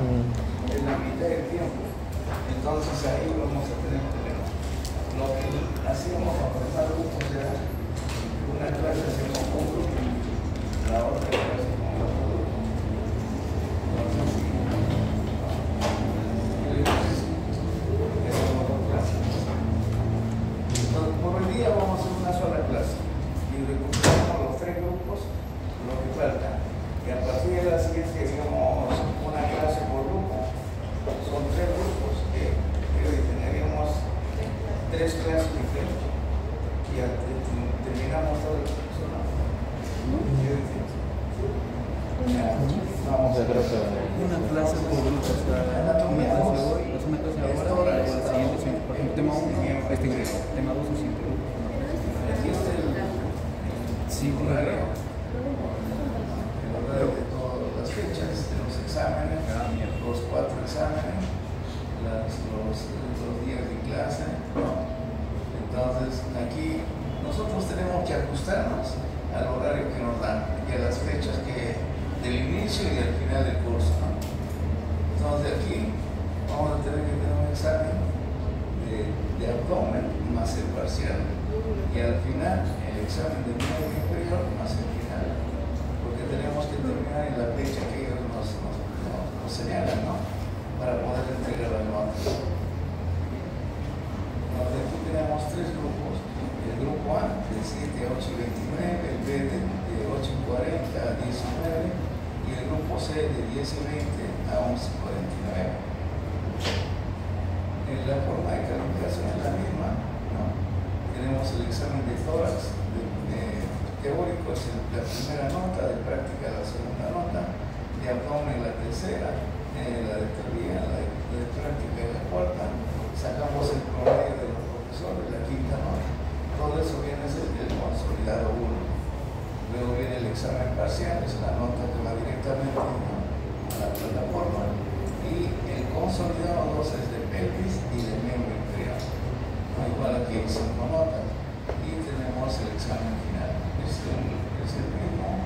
en la mitad del tiempo. Entonces ahí vamos a tener problemas. Lo que hacíamos para formar grupos era una clase hacemos un grupo, la otra clase con otro grupo. Entonces, por el día vamos a hacer una sola clase y recuperamos los 3 grupos, lo que falta. Y a partir de la siguiente, digamos, una clase por grupo, son 3 grupos que tendríamos 3 clases diferentes. Y terminamos todo el curso, ¿no? Vamos a ver una clase por grupo, o sea, una clase hoy, una clase ahora, y la siguiente, por ejemplo, tema 1, este grupo, tema 2, el siguiente grupo. aquí está el horario. El horario de todas las fechas, de los exámenes, los 4 exámenes, los días de clase, ¿no? Entonces, aquí nosotros tenemos que ajustarnos al horario que nos dan y a las fechas del inicio y al final del curso, ¿no? Entonces, aquí vamos a tener que tener un examen de abdomen más el parcial y al final el examen de miembro inferior más el final, porque tenemos que terminar en la fecha que ellos nos señalan, ¿no? Para poder entregar la nota. Aquí tenemos 3 grupos: el grupo A de 7 a 8 y 29, el B de 8 y 40 a 19 y el grupo C de 10 y 20 a 11 y 49. La forma de calificación es la misma, ¿no? Tenemos el examen de tórax teórico, es la primera nota, de práctica la segunda nota, de abdomen la tercera, la de teoría, la de práctica la cuarta, sacamos el promedio de los profesores, la quinta nota. Todo eso viene a ser el consolidado 1. Luego viene el examen parcial, es la nota que va directamente a la plataforma, y el consolidado 2 es de pelvis y de miembro inferior. Igual aquí hay 5 notas y tenemos el examen final. Es el mismo,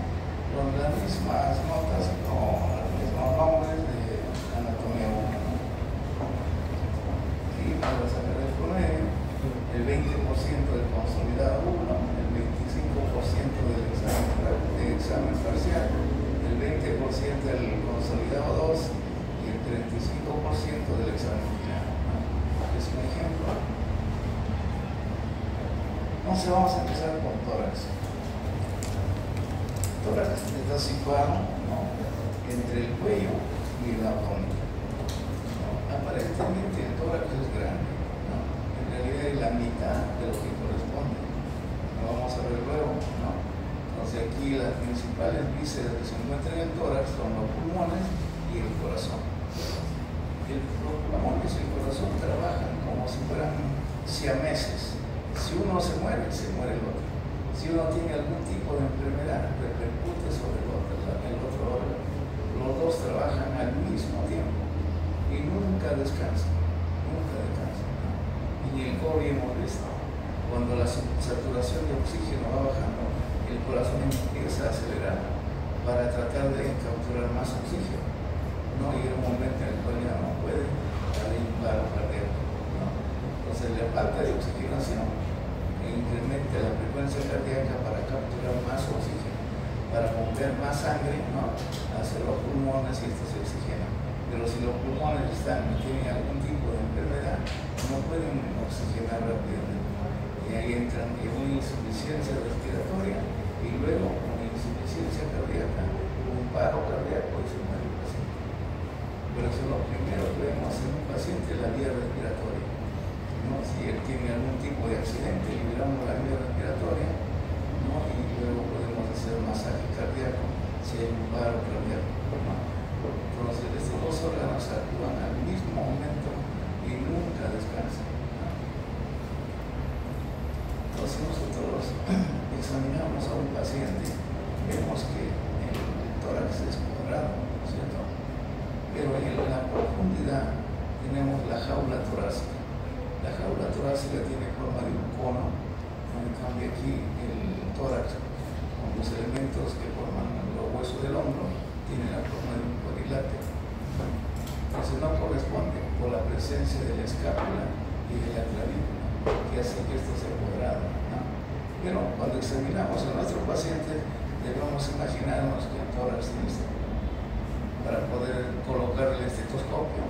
con las mismas notas, con los mismos nombres de anatomía 1. Y para sacar el promedio, el 20% del consolidado 1, el 25% del examen parcial, el 20% del consolidado 2 y el 35% del examen final. Es un ejemplo. Entonces vamos a empezar con tórax. Tórax está situado, ¿no?, entre el cuello y el abdomen, ¿no? Aparentemente el tórax es grande, ¿no? En realidad es la mitad de lo que corresponde. Lo vamos a ver luego, ¿no? Entonces aquí las principales vísceras que se encuentran en el tórax son los pulmones y el corazón. Los pulmones y el corazón trabajan como si fueran siameses. Si uno se muere el otro. Si uno tiene algún tipo de enfermedad, repercute sobre el otro órgano. Los dos trabajan al mismo tiempo y nunca descansan, nunca descansan, ¿no? Y en el COVID hemos visto, cuando la saturación de oxígeno va bajando, el corazón empieza a acelerar para tratar de capturar más oxígeno, ¿no? Y en un momento en el cual ya no puede, hay un paro cardíaco, ¿no? Entonces la falta de oxigenación incrementa la frecuencia cardíaca para capturar más oxígeno, para mover más sangre, ¿no?, hacia los pulmones, y esto se oxigena. Pero si los pulmones tienen algún tipo de enfermedad, no pueden oxigenar rápidamente. Y ahí entran en una insuficiencia respiratoria y luego una insuficiencia cardíaca, un paro cardíaco y se muere el paciente. Por eso lo primero que vemos en un paciente es la vía respiratoria, ¿no? Si él tiene algún tipo de accidente, liberamos la vía respiratoria, ¿no? Y luego podemos hacer un masaje cardíaco si hay un paro cardíaco, ¿no? Entonces estos dos órganos actúan al mismo momento y nunca descansan, ¿no? Entonces nosotros examinamos a un paciente, vemos que el tórax es cuadrado, ¿cierto? Pero en la profundidad tenemos la jaula torácica. La jaula torácica tiene forma de un cono, en cambio aquí el tórax, con los elementos que forman los huesos del hombro, tiene la forma de un cuadrilátero. que no corresponde por la presencia de la escápula y de la clavícula, que hace que esto sea cuadrado, ¿no? Pero cuando examinamos a nuestro paciente, debemos imaginarnos que el tórax tiene esto, para poder colocar el estetoscopio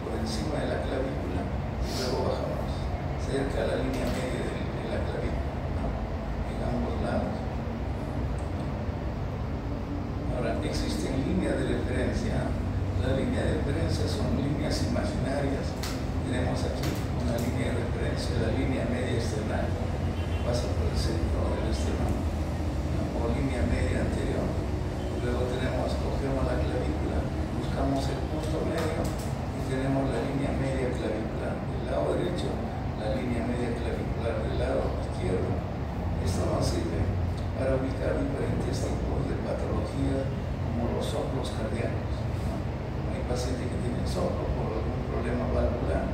por encima de la clavícula y luego bajamos cerca a la línea media de la clavícula, ¿no? En ambos lados. Ahora, existen líneas de referencia. Las líneas de referencia son líneas imaginarias. Tenemos aquí una línea de referencia, la línea media external, pasa por el centro del esternón, ¿no? O línea media anterior. Luego cogemos la clavícula, buscamos el punto medio y tenemos la línea media clavicular del lado derecho, la línea media clavicular del lado izquierdo. Esto nos sirve para ubicar diferentes tipos de patologías como los soplos cardíacos, ¿no? Hay pacientes que tienen soplo por algún problema valvular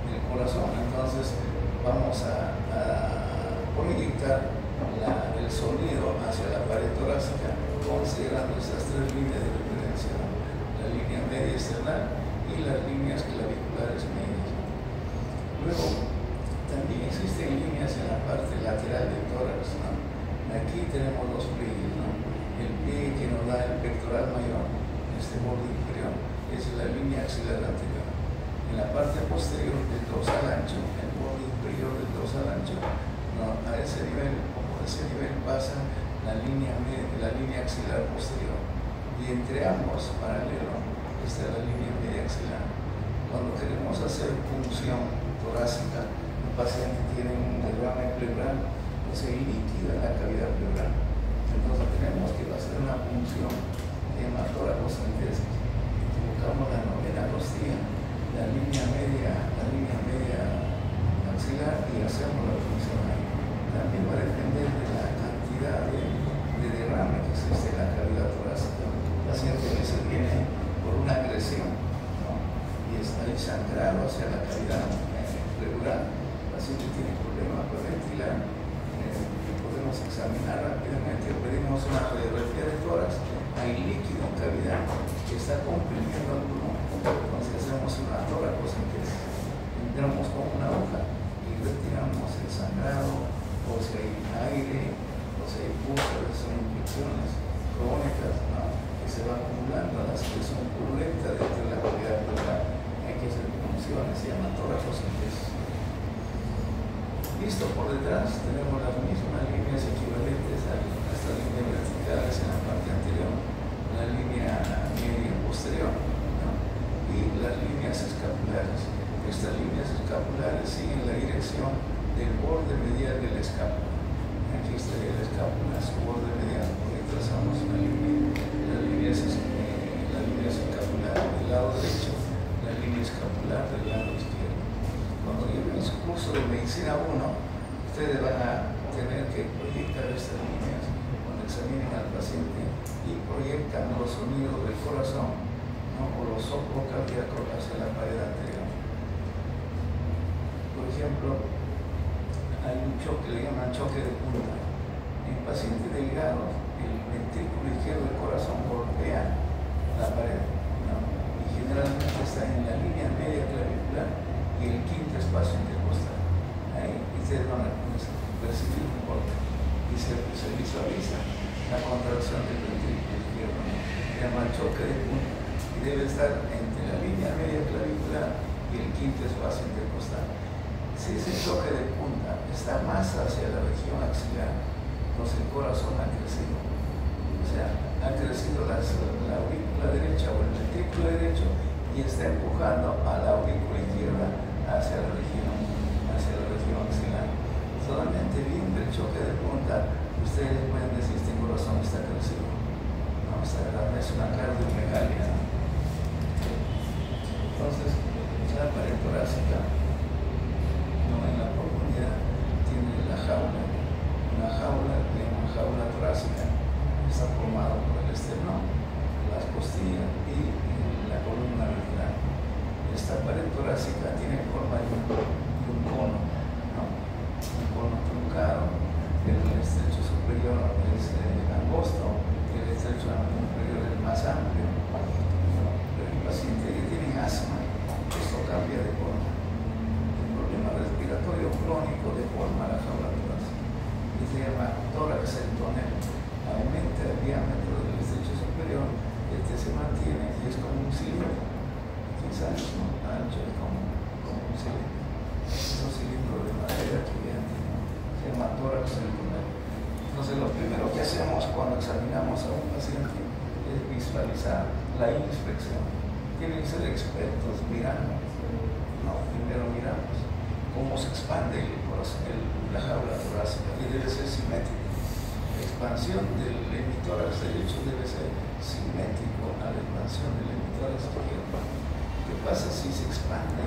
del corazón, entonces vamos a proyectar el sonido hacia la pared torácica considerando esas tres líneas de referencia, ¿no? La línea media external y las líneas claviculares medias. Luego, también existen líneas en la parte lateral del tórax, ¿no? Aquí tenemos los pliegues, ¿no? El pliegue que nos da el pectoral mayor, este borde inferior, es la línea axilar anterior. En la parte posterior del dorsal ancho, el borde inferior del dorsal ancho, ¿no? A ese nivel, o por ese nivel pasa la línea axilar posterior. Y entre ambos, paralelo, está la línea media axilar. Cuando queremos hacer punción torácica, el paciente tiene un derrame pleural, o sea, líquido en la cavidad pleural. Entonces tenemos que hacer una punción de hematóracocentesis. Buscamos la novena costilla, la línea media axilar y hacemos la punción ahí. También va a depender de la cantidad de derrame que existe en la cavidad torácica. El paciente a veces viene por una agresión, ¿no? Y está ahí sangrado hacia la cavidad pleural. El paciente tiene problemas para ventilar. Podemos examinar rápidamente, pedimos una radiografía de tórax, hay líquido en cavidad que está comprimiendo el pulmón. Entonces hacemos una toracocentesis, entramos con una aguja y retiramos el sangrado, o si hay aire, o si hay pústulas, son infecciones crónicas, ¿no? Que se van acumulando a la secreción purulenta dentro de la cavidad pleural. Hay que hacer punciones, se llama toracocentesis. Listo, por detrás tenemos las mismas líneas equivalentes a estas líneas verticales en la parte anterior, la línea media posterior, ¿no? Y las líneas escapulares. Estas líneas escapulares siguen la dirección del borde medial de la escápula. Aquí estaría la escápula, su borde medial, por ahí trazamos una línea, las líneas escapulares del lado derecho, la línea escapular del lado izquierdo. Cuando lleven su curso de medicina 1, ustedes van a tener que proyectar estas líneas cuando examinen al paciente y proyectan los sonidos del corazón, ¿no? O los soplos cardíacos hacia la pared anterior. Por ejemplo, hay un choque, le llaman choque de punta. En pacientes delgados, el ventrículo izquierdo del corazón golpea la pared, ¿no? Y generalmente está en la línea media clavicular y el quinto espacio intercostal. Ahí ustedes van a percibir un golpe y se visualiza la contracción del ventrículo izquierdo, ¿no? Se llama choque de punta y debe estar entre la línea media clavicular y el quinto espacio intercostal. Si ese choque de punta está más hacia la región axilar, entonces el corazón ha crecido. O sea, ha crecido la aurícula derecha o el ventrículo derecho y está empujando a la aurícula izquierda hacia la región axilar. Solamente viendo el choque de punta, ustedes pueden decir este corazón está crecido. No, es una cardiomegalia, ¿no? Entonces, la pared torácica, no en la profundidad, tiene la jaula, una jaula torácica, está formada por el esternón, las costillas y la columna vertebral. Esta pared torácica tiene forma de un cono, ¿no? Un cono truncado, el estrecho superior es angosto, el estrecho inferior es más amplio. Pero el paciente que tiene asma es el problema. Entonces, lo primero que hacemos cuando examinamos a un paciente es visualizar la inspección. Tienen que ser expertos mirando. No, primero miramos cómo se expande la jaula torácica, y debe ser simétrico. La expansión del hemitórax derecho debe ser simétrico a la expansión del hemitórax izquierdo. ¿Qué pasa si se expande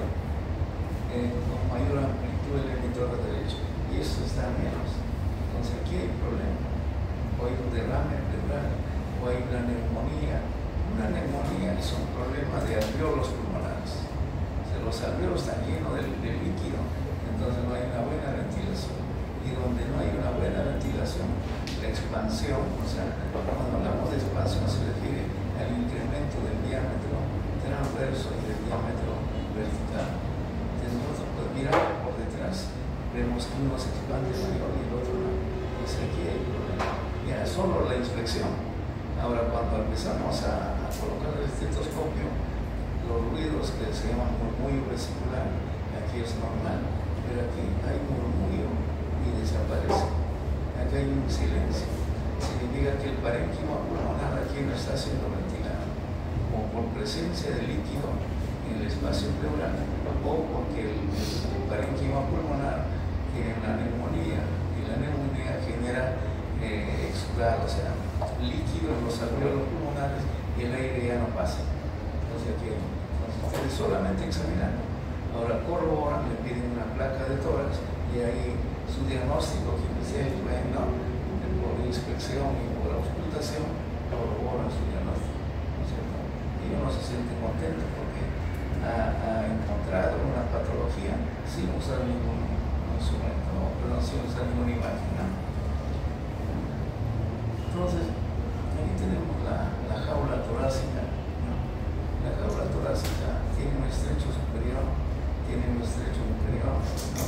con mayor amplitud el hemitórax derecho? Y esto está menos. Entonces aquí hay un problema. O hay un derrame pleural, o hay una neumonía. Una neumonía es un problema de alvéolos pulmonares. O sea, los alvéolos están llenos de líquido, entonces no hay una buena ventilación. Y donde no hay una buena ventilación, la expansión, o sea, cuando hablamos de expansión se refiere al incremento del diámetro transverso y del diámetro vertical. Entonces nosotros podemos mirar por detrás, vemos que uno se expande mayor y el otro no. Entonces aquí hay problema. Ya, solo la inspección. Ahora cuando empezamos a colocar el estetoscopio, los ruidos que se llaman murmullo vesicular, aquí es normal, pero aquí hay murmullo y desaparece. Aquí hay un silencio. Significa que el parénquima pulmonar aquí no está siendo ventilado, o por presencia de líquido en el espacio pleural, o porque el parénquima pulmonar tiene una neumonía, y la neumonía genera exudado, o sea, líquido en los alvéolos pulmonares y el aire ya no pasa. Entonces ustedes solamente examinando. Ahora corroboran, le piden una placa de tórax y ahí su diagnóstico que ustedes ven, ¿no? Por inspección y por auscultación, corroboran su diagnóstico, ¿no es cierto? Y uno se siente contento porque ha encontrado una patología sin usar ningún instrumento, ¿no? Pero sin usar ninguna imagen, ¿no? Entonces, aquí tenemos la jaula torácica, ¿no? La jaula torácica tiene un estrecho superior, tiene un estrecho inferior, ¿no?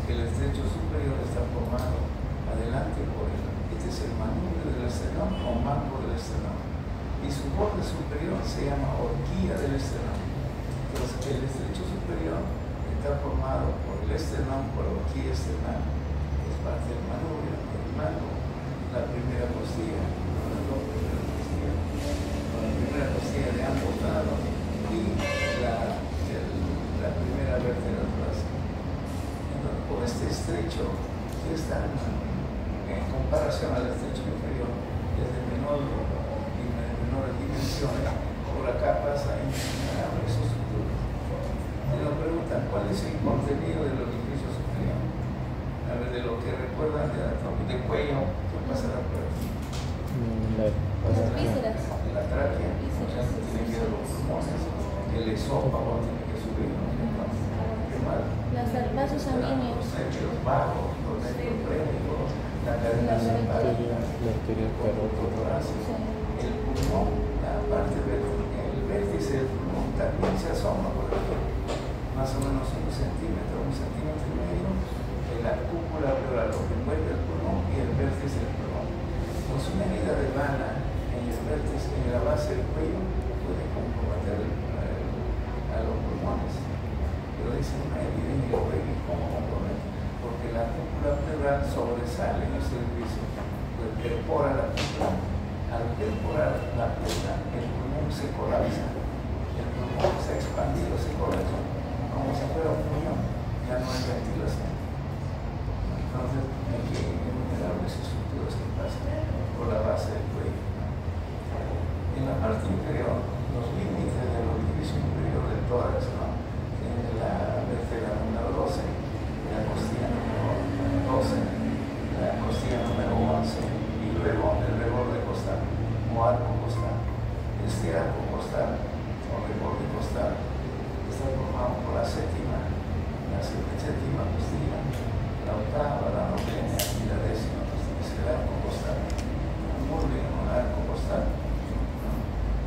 El estrecho superior está formado adelante por este es el manubrio del esternón o mango del esternón, y su borde superior se llama horquilla del esternón. Entonces, el estrecho superior está formado por el esternón, por la horquilla esternal, es parte del manubrio, del mango, la primera costilla, las dos primeras costillas, la primera costilla de ambos lados y la primera vértebra torácica. Entonces, por este estrecho, que está en comparación al estrecho inferior, es de menores dimensiones, por acá pasa innumerables estructuras. Si nos preguntan cuál es el contenido del orificio superior, a ver, de lo que recuerdan de anatomía de cuello, ¿qué pasará por aquí? Las vísceras. La tráquea, o sea, tiene que ir a los pulmones, el esófago tiene que subir, ¿no? ¿Qué más? Los vasos sanguíneos. Los nervios vagos, los nervios prénicos, la cadena simpática, el torácico, el pulmón, la parte el vértice del pulmón también se asoma por aquí, más o menos 1 centímetro, 1,5 centímetros, en la cúpula pleural, lo que envuelve el pulmón y el vértice del pulmón. Entonces, una herida de bala en el vértice, en la base del cuello, puede comprometer a los pulmones. Pero dice una herida en el cuello, ¿cómo compromete? Porque la cúpula pleural sobresale en ese edificio, pues perfora la cúpula. Al perforar la pleura, el pulmón se colapsa, el pulmón se ha expandido, se colapsa, como si fuera un puñón, ya no hay ventilación. Entonces, hay que innumerables estructuras que pasan por la base del cuello. En la parte inferior, los límites del orificio inferior del tórax, ¿no? En la vértebra número 12, la costilla número 12, la costilla número 11, y luego el reborde costal o arco costal. Este arco costal o reborde costal está formado por la séptima costilla, la octava, la novena y la 10ª costilla. Es el arco costal. Muy bien, un arco costal.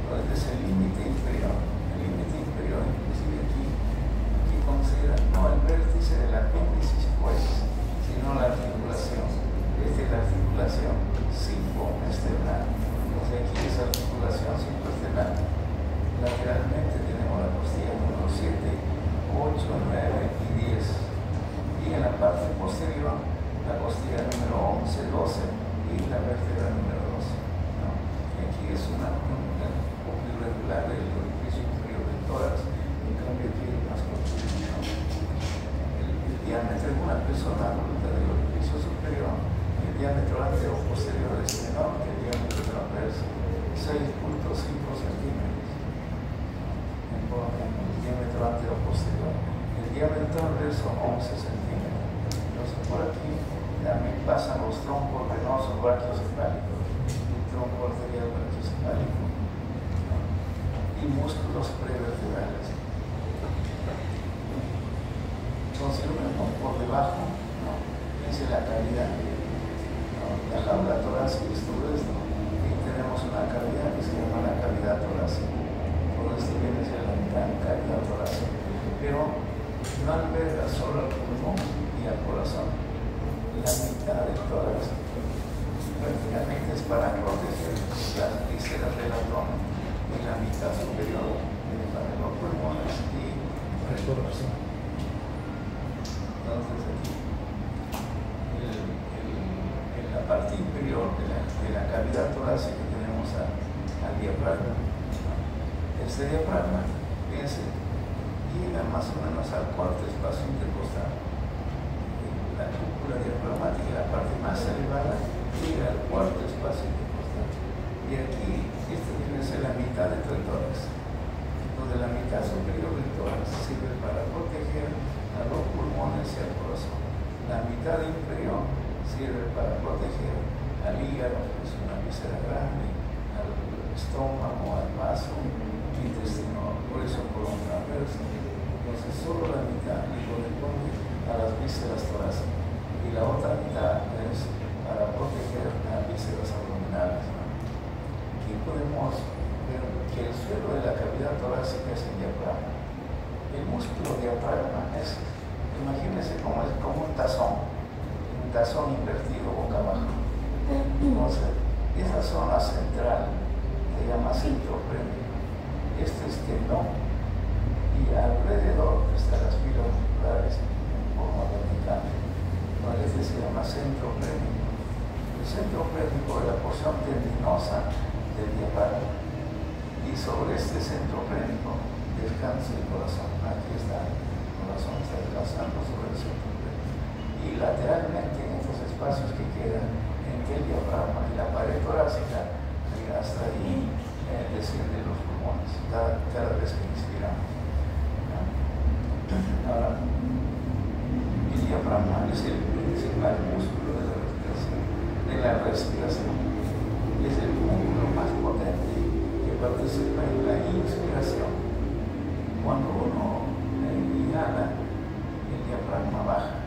Entonces es el límite inferior. El límite inferior inclusive 11, 12 y la vértebra número 12. ¿No? Y aquí es un poco irregular el orificio inferior del tórax, en cambio aquí es más cortito. ¿No? El diámetro de una persona adulta del orificio superior, el diámetro antero-posterior es menor que el diámetro transverso, 6.5 centímetros. En el diámetro antero-posterior. El diámetro transverso, 11 centímetros. Entonces, por aquí también pasan los troncos venosos brachiocefálicos, el tronco arterial brachiocefálico, ¿no? Y músculos prevertebrales. Entonces, lo vemos por debajo, ¿no? Dice la cavidad, ¿no? La jaula torácica es todo esto. Y tenemos una cavidad que se llama la cavidad torácica. Todo esto viene a ser la gran cavidad torácica. Pero no alberga solo al pulmón y al corazón. La mitad del tórax prácticamente es para proteger las vísceras del abdomen y la mitad superior para los pulmones y para el corazón. Entonces aquí, en la parte inferior de la cavidad torácica tenemos al diafragma. Este diafragma, fíjense, llega más o menos al cuarto espacio intercostal. La cúpula diafragmática, la parte más elevada, llega al cuarto espacio intercostal. Y aquí, esta debe ser la mitad de todo el tórax, donde la mitad superior del tórax sirve para proteger a los pulmones y al corazón. La mitad inferior sirve para proteger al hígado, que es una víscera grande, al estómago, al vaso, intestino grueso, colon transverso. Entonces, solo la mitad le corresponde a las vísceras torácicas y la otra mitad es para proteger a vísceras abdominales. Aquí podemos ver que el suelo de la cavidad torácica es el diafragma. El músculo diafragma es, imagínense como es como un tazón invertido boca abajo. Entonces, esa zona central se llama centro premio. Este es tendón y alrededor están las filas musculares en forma vertical. Este se llama centro pélvico. El centro pélvico es la porción tendinosa del diafragma. Y sobre este centro pélvico descansa el corazón. Aquí está, el corazón está descansando sobre el centro pélvico. Y lateralmente, en estos espacios que quedan entre el diafragma y la pared torácica, hasta ahí descienden los pulmones cada vez que inspiramos. Ahora, el diafragma es el principal músculo de la respiración. Es el músculo más potente que participa en la inspiración. Cuando uno inhala, el diafragma baja,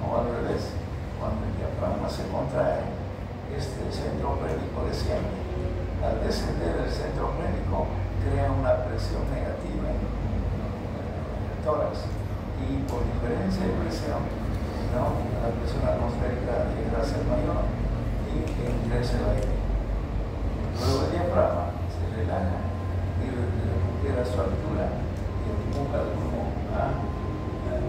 o al revés, cuando el diafragma se contrae, este centro pélvico desciende. Al descender el centro pélvico crea una presión negativa en el tórax y por diferencia de presión, ¿no? La presión atmosférica llega a ser mayor y ingresa el aire. Luego el diafragma se relaja y recupera su altura y empuja el pulmón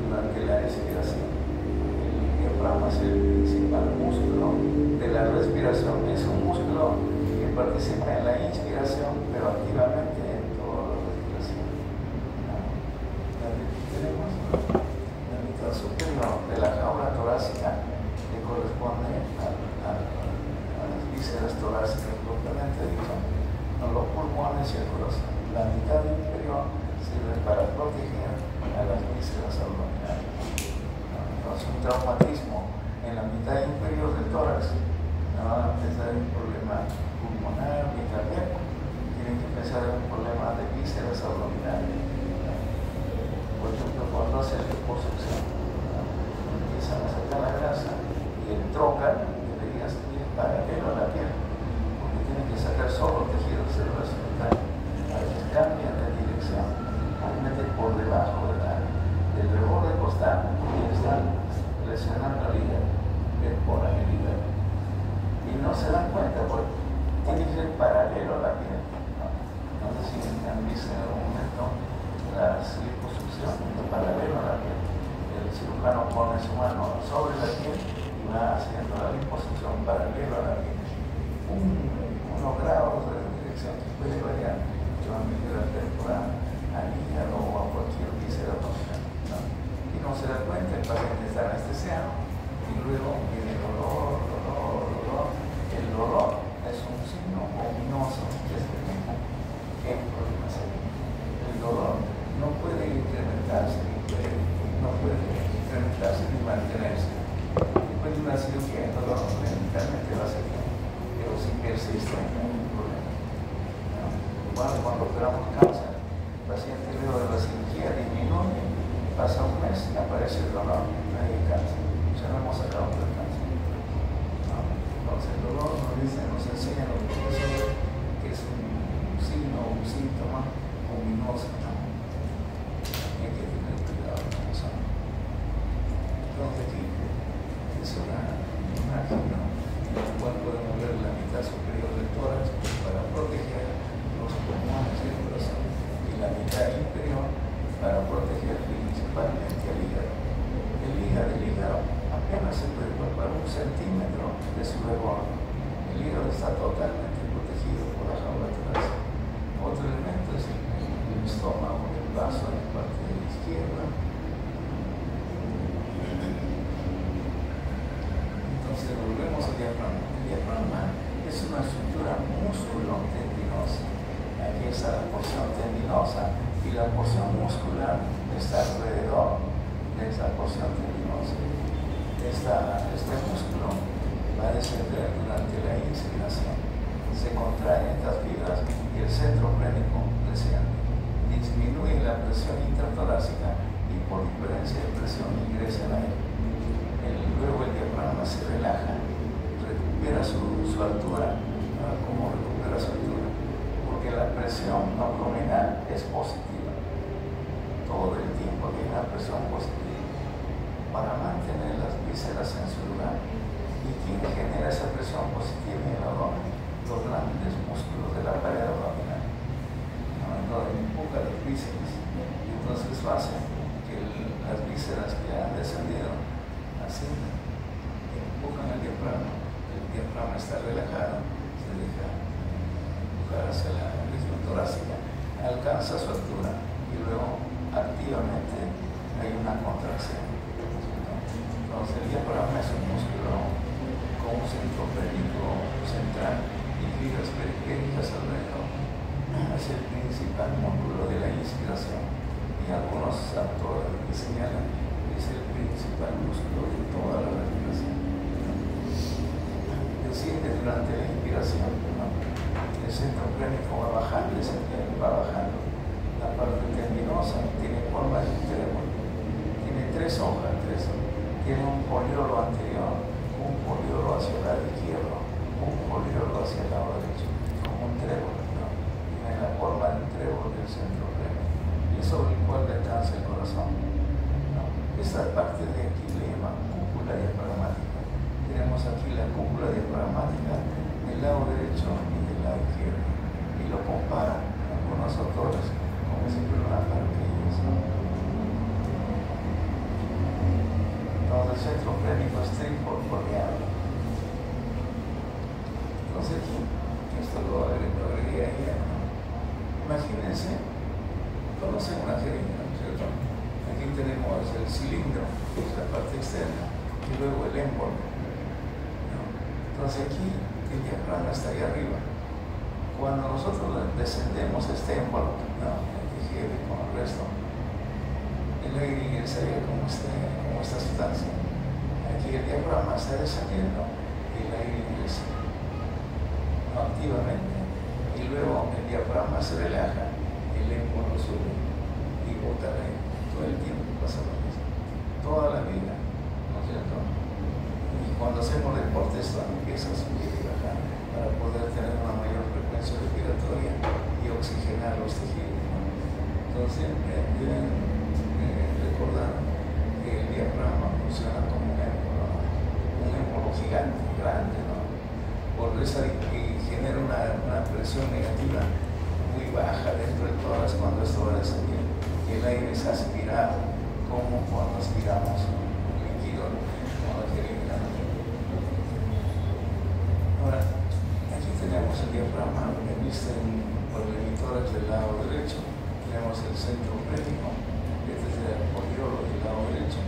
durante la expiración. El diafragma es el principal músculo de la respiración. Es un músculo que participa en la inspiración, pero activamente en toda la respiración. Tenemos la mitad superior de la jaula torácica que corresponde a las vísceras torácicas propiamente dicho, a los pulmones y el corazón. La mitad inferior sirve para proteger a las vísceras abdominales. Entonces, un traumatismo en la mitad inferior del tórax no van a empezar un problema pulmonar ni cardíaco, tienen que empezar un problema de vísceras abdominales. Por ejemplo, cuando hace liposucción, empiezan a sacar la grasa y el trócar debería ir paralelo a la piel, porque tienen que sacar solo tejido celular simultáneo. A veces cambian de dirección, realmente por debajo del reborde costal y están lesionando el hígado, perforan el hígado. Y no se dan cuenta porque tiene que ser paralelo a la piel. No sé si han visto en algún momento la liposucción paralelo a la piel. El cirujano pone su mano sobre la piel y va haciendo la liposucción pasa un mes y aparece el dolor, no hay cáncer. Ya no hemos sacado del cáncer. ¿No? Entonces el dolor nos enseña a los profesores que es un signo, un síntoma ominoso. ¿No? Hay que tener cuidado con eso. Entonces aquí es una imagen, ¿no? En la cual podemos ver la mitad superior del tórax para proteger los pulmones y el corazón, y la mitad inferior para proteger principalmente el hígado. El hígado apenas se puede palpar 1 centímetro de su reborde. El hígado está totalmente protegido por la jaula torácica. Otro elemento es el estómago, el vaso en la parte de la izquierda. Entonces volvemos al diafragma. El diafragma es una estructura músculo-tendinosa. Aquí está la porción tendinosa y la porción muscular está alrededor de esa porción tendinosa. Este músculo va a descender durante la inspiración. Se contraen estas fibras y el centro plénico desciende. Disminuye la presión intertorácica y por diferencia de presión ingresa el aire. Luego el diafragma se relaja, recupera su altura. ¿Cómo recupera su altura? Porque la presión abdominal es positiva. Todo el tiempo hay una presión positiva para mantener las vísceras en su lugar. ¿Y quién genera esa presión positiva en el abdomen? Los grandes músculos de la pared abdominal. Donde empuja las vísceras. Entonces eso hace que las vísceras que han descendido ascienden, empujan el diafragma está relajado, se deja empujar hacia la región torácica, alcanza su altura y luego activamente hay una contracción. Entonces el diafragma es un músculo con un centro pélvico central y fibras periféricas alrededor. Es el principal músculo de la inspiración y algunos autores que señalan que es el principal músculo de toda la respiración. Desciende durante la inspiración, ¿no? El centro plénico va bajando, va bajando. La parte tendinosa tiene forma de un trébol. Tiene 3 hojas, tiene un poliolo anterior, un poliolo hacia el lado izquierdo, un poliolo hacia el lado derecho, como un trébol, ¿no? Tiene la forma del trébol del centro plénico. Y sobre el cual descansa el corazón. Esta parte de aquí le llaman cúpula diafragmática. Tenemos aquí la cúpula diafragmática del lado derecho y del lado izquierdo. Y lo comparan algunos autores como si fuera una paracaídas. Entonces el centro plénico es tricorporeal. Entonces aquí, esto lo agregué ahí. Imagínense, conocen una jeringa, ¿no es cierto? Aquí tenemos el cilindro, que es la parte externa, y luego el émbolo. ¿No? Entonces aquí el diafragma está ahí arriba. Cuando nosotros descendemos este émbolo, ¿no? El tejido con el resto, el aire ingresaría como esta sustancia. Aquí el diafragma está descendiendo y el aire ingresa activamente. Y luego el diafragma se relaja, el émbolo sube y bota el aire. Todo el tiempo pasa lo mismo, toda la vida, ¿no es cierto? Y cuando hacemos deporte esto empieza a subir y bajar para poder tener una mayor frecuencia respiratoria y oxigenar los tejidos, ¿no? Entonces deben recordar que el diafragma funciona como un émbolo gigante, grande, ¿no? Por eso y genera una presión negativa muy baja dentro del tórax cuando esto va a descender. El aire es aspirado, como cuando aspiramos un líquido con la jeringa. Ahora, aquí tenemos el diafragma, visto por el emitórax del lado derecho. Tenemos el centro plénico, este es el poliolo del lado derecho,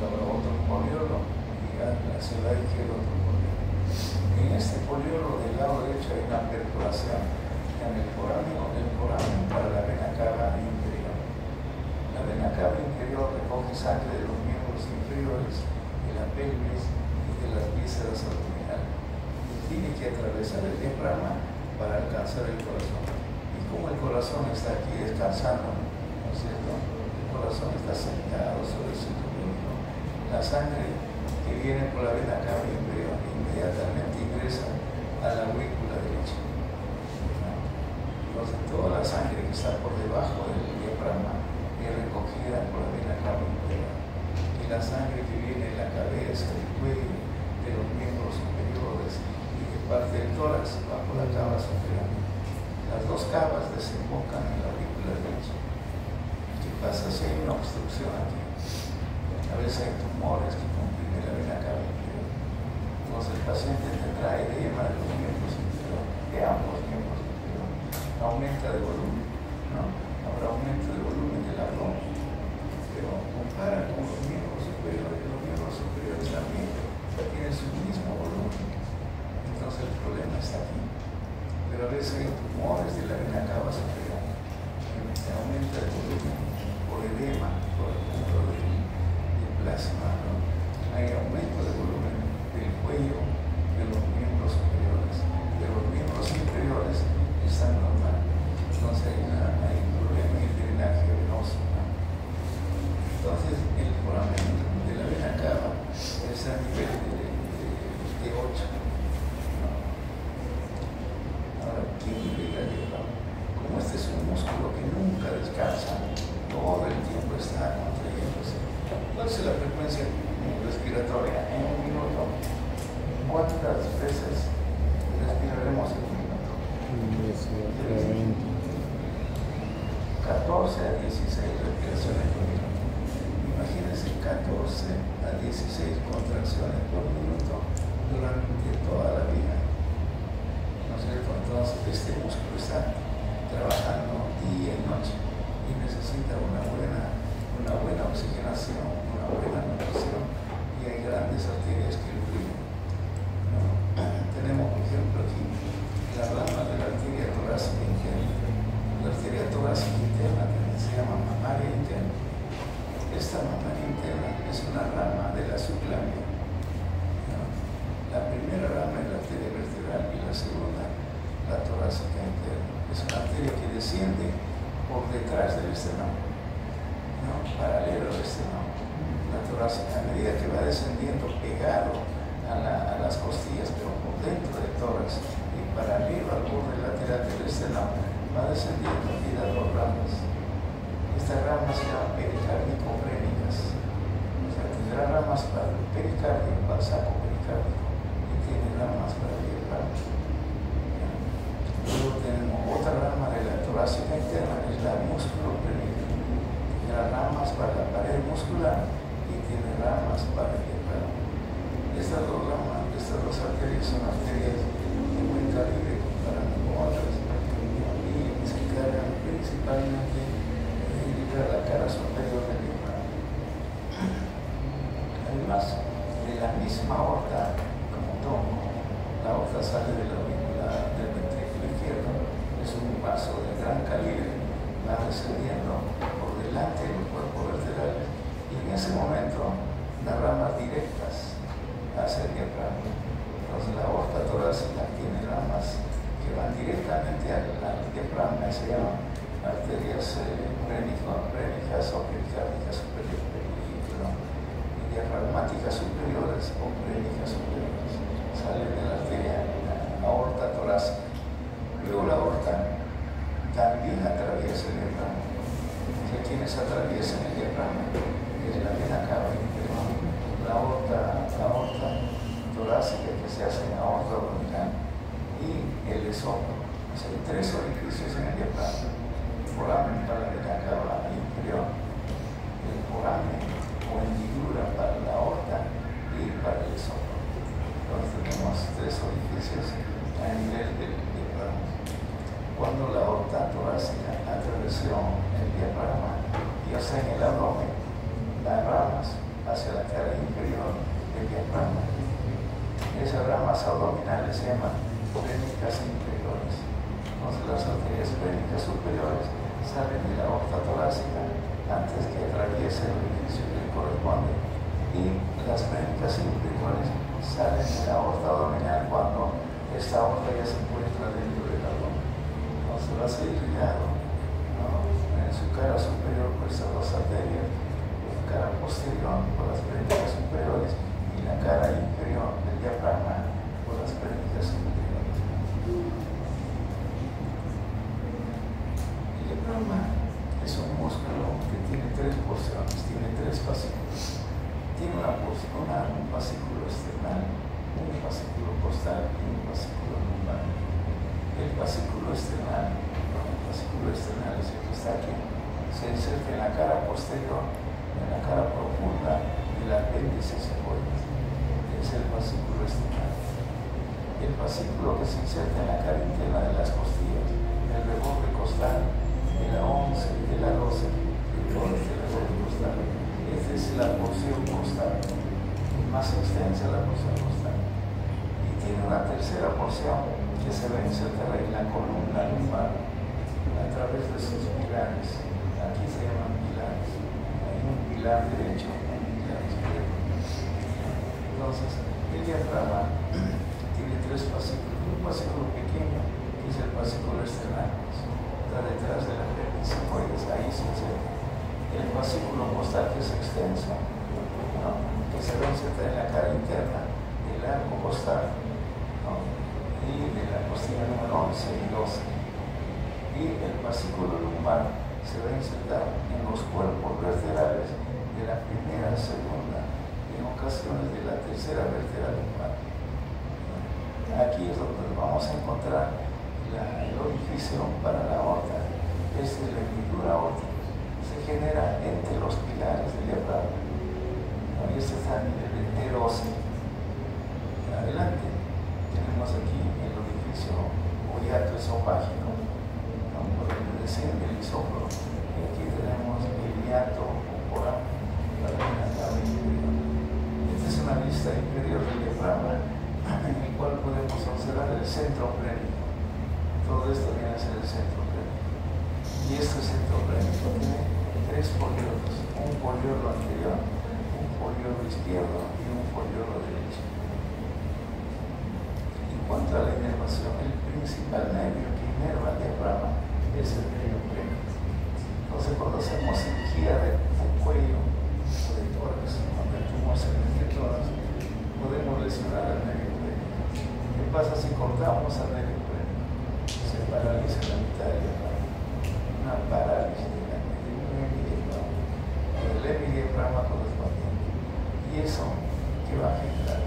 otro poliolo y hacia el lado izquierdo otro poliolo. En este poliolo del lado derecho hay una perforación en el foráneo para la vena cava inferior. La vena cava inferior recoge sangre de los miembros inferiores, de la pelvis y de las vísceras abdominales. Tiene que atravesar el diafragma para alcanzar el corazón. Y como el corazón está aquí descansando, ¿no es cierto? El corazón corazón está sentado sobre su túmulo. La sangre que viene por la vena cava inferior inmediatamente ingresa a la aurícula derecha. Entonces, toda la sangre que está por debajo del diafragma es recogida por la vena cava inferior. Y la sangre que viene de la cabeza, del cuello, de los miembros superiores y de parte del tórax va por la cava superior. Las dos cavas desembocan en la aurícula derecha. ¿Qué pasa si hay una obstrucción aquí? A veces hay tumores que comprimen la vena cava inferior. Entonces el paciente tendrá edema de los miembros inferiores, de ambos miembros inferiores. Aumenta de volumen, ¿no? Habrá aumento de volumen del abdomen. Pero compara con los miembros superiores también tienen su mismo volumen. Entonces el problema está aquí. Pero a veces hay tumores de la vena cava superior. Aumenta el volumen por edema, por el punto del plasma, ¿no? Hay aumento de volumen del cuello, de los miembros superiores. De los miembros inferiores están normal. Entonces hay un problema en el drenaje venoso, ¿no? Entonces el foramen de la vena cava es a nivel de 8. ¿No? Ahora, ¿quién irriga el diafragma? Como este es un músculo que nunca descansa, todo el tiempo está contrayéndose. ¿Cuál es la frecuencia respiratoria en un minuto? ¿Cuántas veces respiraremos en un minuto? 14 a 16 respiraciones por minuto. Imagínense 14 a 16 contracciones por minuto durante toda la vida. ¿No es cierto? Entonces este músculo está trabajando día y noche y necesita una buena oxigenación, una buena nutrición, y hay grandes arterias que lo irrigan, ¿no? Tenemos, por ejemplo, aquí la rama de la arteria torácica interna. La arteria torácica interna también se llama mamaria interna. Esta mamaria interna es una rama de la subclavia, ¿no? La primera rama es la arteria vertebral y la segunda la torácica interna. Es una arteria que desciende por detrás del esternón, ¿no? Paralelo al esternón. La torácica, a medida que va descendiendo pegado a las costillas, pero por dentro del tórax y paralelo al borde lateral del esternón, va descendiendo y da dos ramas. Estas ramas se llaman pericárdico-prénicas. O sea, tendrá ramas para el pericardio, para el saco pericárdico, y tiene ramas para el diafragma. Luego tenemos otra rama de la torácica interna, es la músculo-prénica. Tiene ramas para la pared muscular y tiene ramas para el diafragma. Estas dos ramas, estas dos arterias son arterias de buen calibre comparando con otras, y se encargan principalmente de irrigar la cara superior del diafragma. Además de la misma aorta, como tronco, la aorta sale de la aurícula del ventrículo izquierdo, es un vaso de gran calibre, va descendiendo por delante del cuerpo vertebral y en ese momento da ramas directas hacia el diafragma. Entonces la aorta torácica tiene ramas que van directamente al diafragma, se llaman arterias prénicas o pericárdicas superiores, y diafragmáticas superiores o prénicas superiores. Salen de la arteria aorta torácica. Luego la aorta también atraviesa el diafragma. O sea, quienes atraviesan el diafragma es la vena cava inferior, la aorta torácica que se hace en la aorta abdominal y el esófago. O sea, hay tres orificios en el diafragma: el foramen para la vena cava inferior, el foramen o hendidura para la aorta y para el esófago. Entonces tenemos tres orificios a nivel del diafragma. Cuando la aorta torácica atravesó el diafragma, ya sea en el abdomen, da ramas hacia la cara inferior del diafragma. Esas ramas abdominales se llaman prénicas inferiores. Entonces las arterias prénicas superiores salen de la aorta torácica antes que atraviese el orificio que le corresponde, y las prénicas inferiores salen de la aorta abdominal cuando esta aorta ya se encuentra dentro del abdomen. Entonces va a ser irrigado, ¿no?, en su cara superior por estas dos arterias posterior por las vértebras superiores y la cara inferior del diafragma por las vértebras superiores. El diafragma es un músculo que tiene tres porciones, tiene tres fascículos. Tiene un fascículo external, un fascículo costal y un fascículo lumbar. El fascículo external es el que está aquí, se inserta en la cara posterior, en la cara profunda del apéndice secuoide. Es el fascículo external. El fascículo que se inserta en la cara interna de las costillas, el reborde costal, de la 11 y de la 12, el reborde costal. Esta es la porción costal, más extensa la porción costal. Y tiene una tercera porción que se va a insertar en la columna lumbar a través de sus pilares. Aquí se llaman pilares. Hay un pilar derecho y un pilar izquierdo. Entonces, el diafragma tiene tres fascículos. Un fascículo pequeño, que es el fascículo external, está detrás de la apéndice secuoide, ahí se inserta. El fascículo costal, que es extenso, ¿no?, que se va a insertar en la cara interna del arco costal, ¿no?, y de la costilla número 11 y 12. Y el fascículo lumbar se va a insertar en los cuerpos vertebrales de la primera, segunda y en ocasiones de la tercera vértebra lumbar. Aquí es donde vamos a encontrar el orificio para la aorta. Esta es la hendidura aórtica. Se genera entre los pilares del diafragma. Y este está en el T12. Adelante tenemos aquí el orificio o hiato esofágico, ¿no?, por donde desciende el isóforo. Y aquí tenemos el hiato oral para la cara inferior. Esta es una vista inferior del diafragma en el cual podemos observar el centro plénico. Todo esto viene a ser el centro plénico. Y este centro plénico tiene tres foliolos, un foliolo anterior, un foliolo izquierdo y un foliolo derecho. En cuanto a la inervación, el principal nervio que inerva el diafragma es el nervio plénico. Entonces, cuando hacemos cirugía de cuello o de tórax, cuando tumores de tórax, podemos lesionar al nervio plénico. ¿Qué pasa si cortamos al nervio plénico? Se paraliza la mitad del diafragma. Una parálisis del hemidiafragma correspondiente. Y eso, ¿qué va a generar?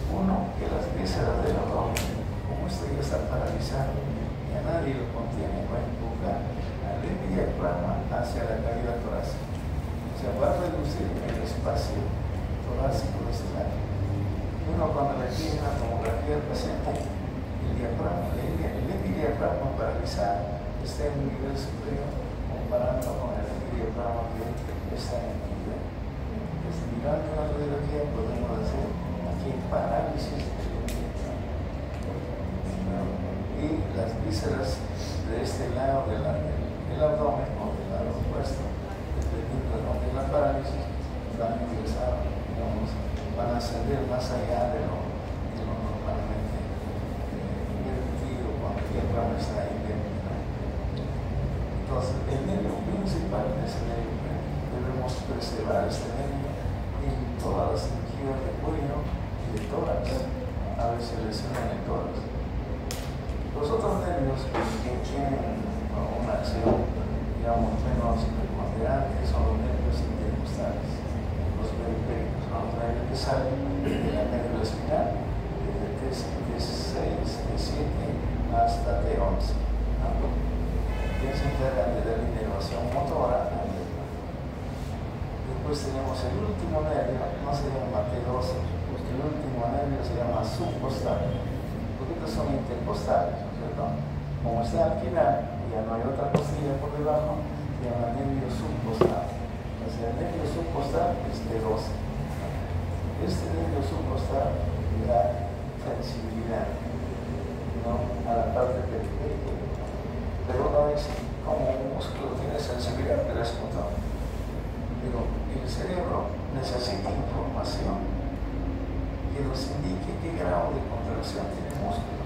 Uno, que las vísceras del abdomen, como esto ya está paralizado y a nadie lo contiene, va a empujar al hemidiafragma hacia la cavidad torácica. O sea, va a reducir el espacio torácico estelar. Uno, cuando le pide una tomografía al paciente, el hemidiafragma paralizado está en un nivel superior comparando con el hemidiafragma que está en el nivel. Entonces, mirando la radiología podemos hacer aquí parálisis del hemidiafragma. Y las vísceras de este lado del abdomen o del lado opuesto, dependiendo de donde la parálisis, van a ingresar, digamos, van a ascender más allá de lo normalmente permitido cuando el diafragma está ahí dentro. Entonces, el nervio principal es el nervio plénico. Debemos preservar este nervio en todas las cirugías de cuello y de tórax. A ver si lesionan el tórax. Los otros nervios que tienen una acción, digamos, menos preponderante son los nervios intercostales, los periféricos, los nervios que salen de la médula espinal, desde T6, T7 hasta T11. Que se encargan de dar inervación motora. Después tenemos el último nervio, no se llama T12, el último nervio se llama subcostal, porque estos son intercostales, ¿no es cierto? Como está al final, ya no hay otra costilla por debajo, se llama nervio subcostal. O sea, el nervio subcostal es T12. Este nervio subcostal da sensibilidad, ¿no?, a la parte periférica. Pero no es como un músculo tiene sensibilidad, pero es motor. Pero el cerebro necesita información que nos indique qué grado de contracción tiene el músculo.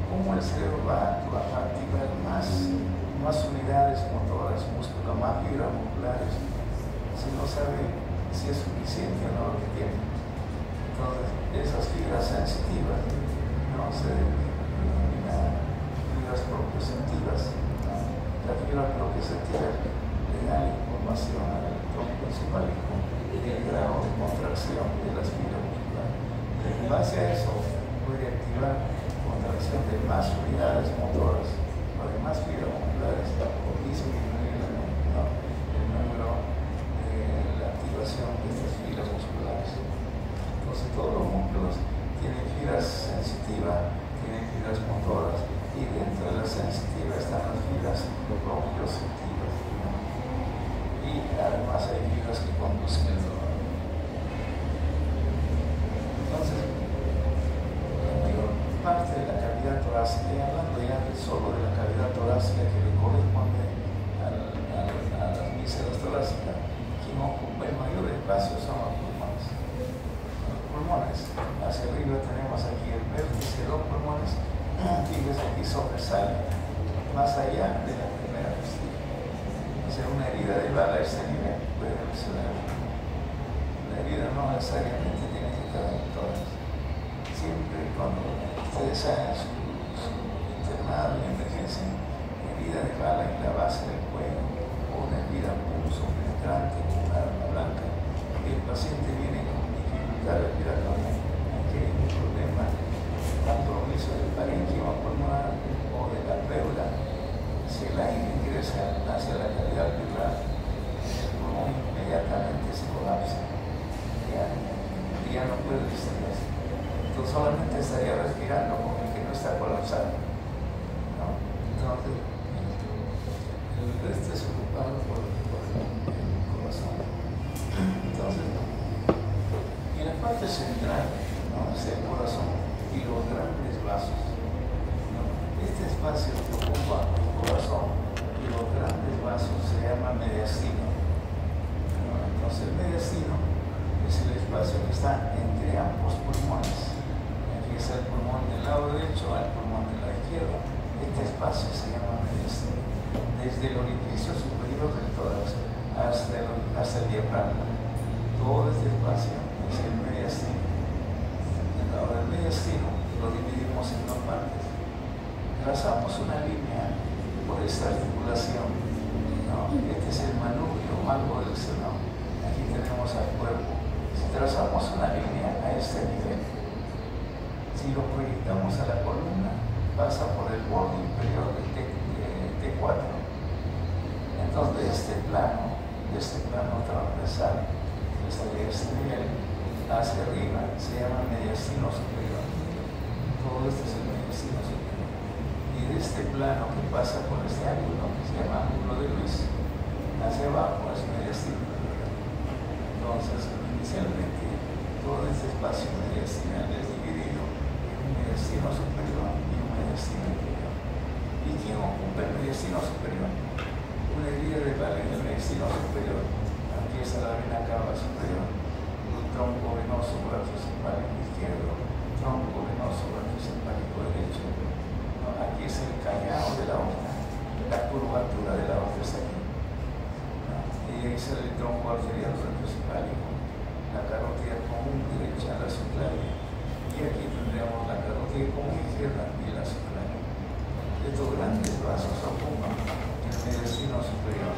Cómo el cerebro va a activar más unidades motoras, músculo, más fibras musculares, si no sabe si es suficiente o no lo que tiene. Entonces, esas fibras sensitivas no se denominan fibras propioceptivas. La fibra propioceptiva le da la información al tronco encefálico del grado de contracción de las fibras musculares. En base a eso, puede activar contracción de más unidades motoras o de más fibras musculares o disminuir el número de la activación de estas fibras musculares. Entonces, todos los músculos tienen fibras sensitivas, tienen fibras motoras, y dentro de las sensitivas están las fibras propioceptivas, ¿no? Y además hay fibras que conducen el dolor. Entonces, parte de la cavidad torácica, y hablando ya solo de la cavidad torácica que le corresponde a las vísceras torácicas, quien ocupa el mayor espacio son los pulmones. Los pulmones, hacia arriba tenemos aquí el vértice de los pulmones, fíjese aquí sobresale más allá de la primera vestida. O sea, una herida de bala a este nivel puede lesionar. La herida no necesariamente tiene que estar en todas. Siempre cuando ustedes hagan su internado en emergencia, herida de bala en la base del cuello o una herida pulso penetrante con una arma blanca, y el paciente viene con dificultad respiratoria, aquí hay un problema, compromiso del parénquima pulmonar o de la pleura. Si el aire ingresa hacia la cavidad pleural, el pulmón inmediatamente se colapsa, ya no puede distraerse. Entonces solamente estaría respirando con el que no está colapsado, ¿no? Entonces, el resto es ocupado por el corazón. Entonces, en la parte central, ¿no?, es el corazón y los grandes vasos, ¿no? Este espacio que ocupa el corazón y los grandes vasos se llama mediastino, ¿no? Entonces, el mediastino es el espacio que está entre ambos pulmones. Aquí está el pulmón del lado derecho al pulmón del lado izquierdo. Este espacio se llama mediastino. Desde el orificio superior del tórax hasta el diafragma. Todo este espacio es el mediastino. Ahora, el mediastino lo dividimos en dos partes. Trazamos una línea por esta articulación, ¿no? Este es el manubrio malvo del seno. Aquí tenemos al cuerpo. Si trazamos una línea a este nivel, si lo proyectamos a la columna, pasa por el borde inferior del T4. Entonces, de este plano transversal, desde este nivel hacia arriba, se llama mediastino superior. Todo esto es el mediastino superior. Y de este plano que pasa por este ángulo, que se llama ángulo de Luis, hacia abajo es mediastino superior. Entonces, inicialmente, todo este espacio mediastinal es dividido en un mediastino superior y un mediastino inferior. ¿Y quién ocupa el mediastino superior? Una herida de bala en el mediastino superior. Aquí está la vena cava superior, un tronco venoso brachiocefálico izquierdo, tronco venoso brachiocefálico derecho. No, aquí es el cañado de la aorta, la curvatura de la aorta está aquí. No, y ahí sale el tronco arterial brachiocefálico, la carótida común derecha, la subclavia, y aquí tendríamos la carótida común izquierda y la subclavia. Estos grandes vasos ocupan el mediastino superior,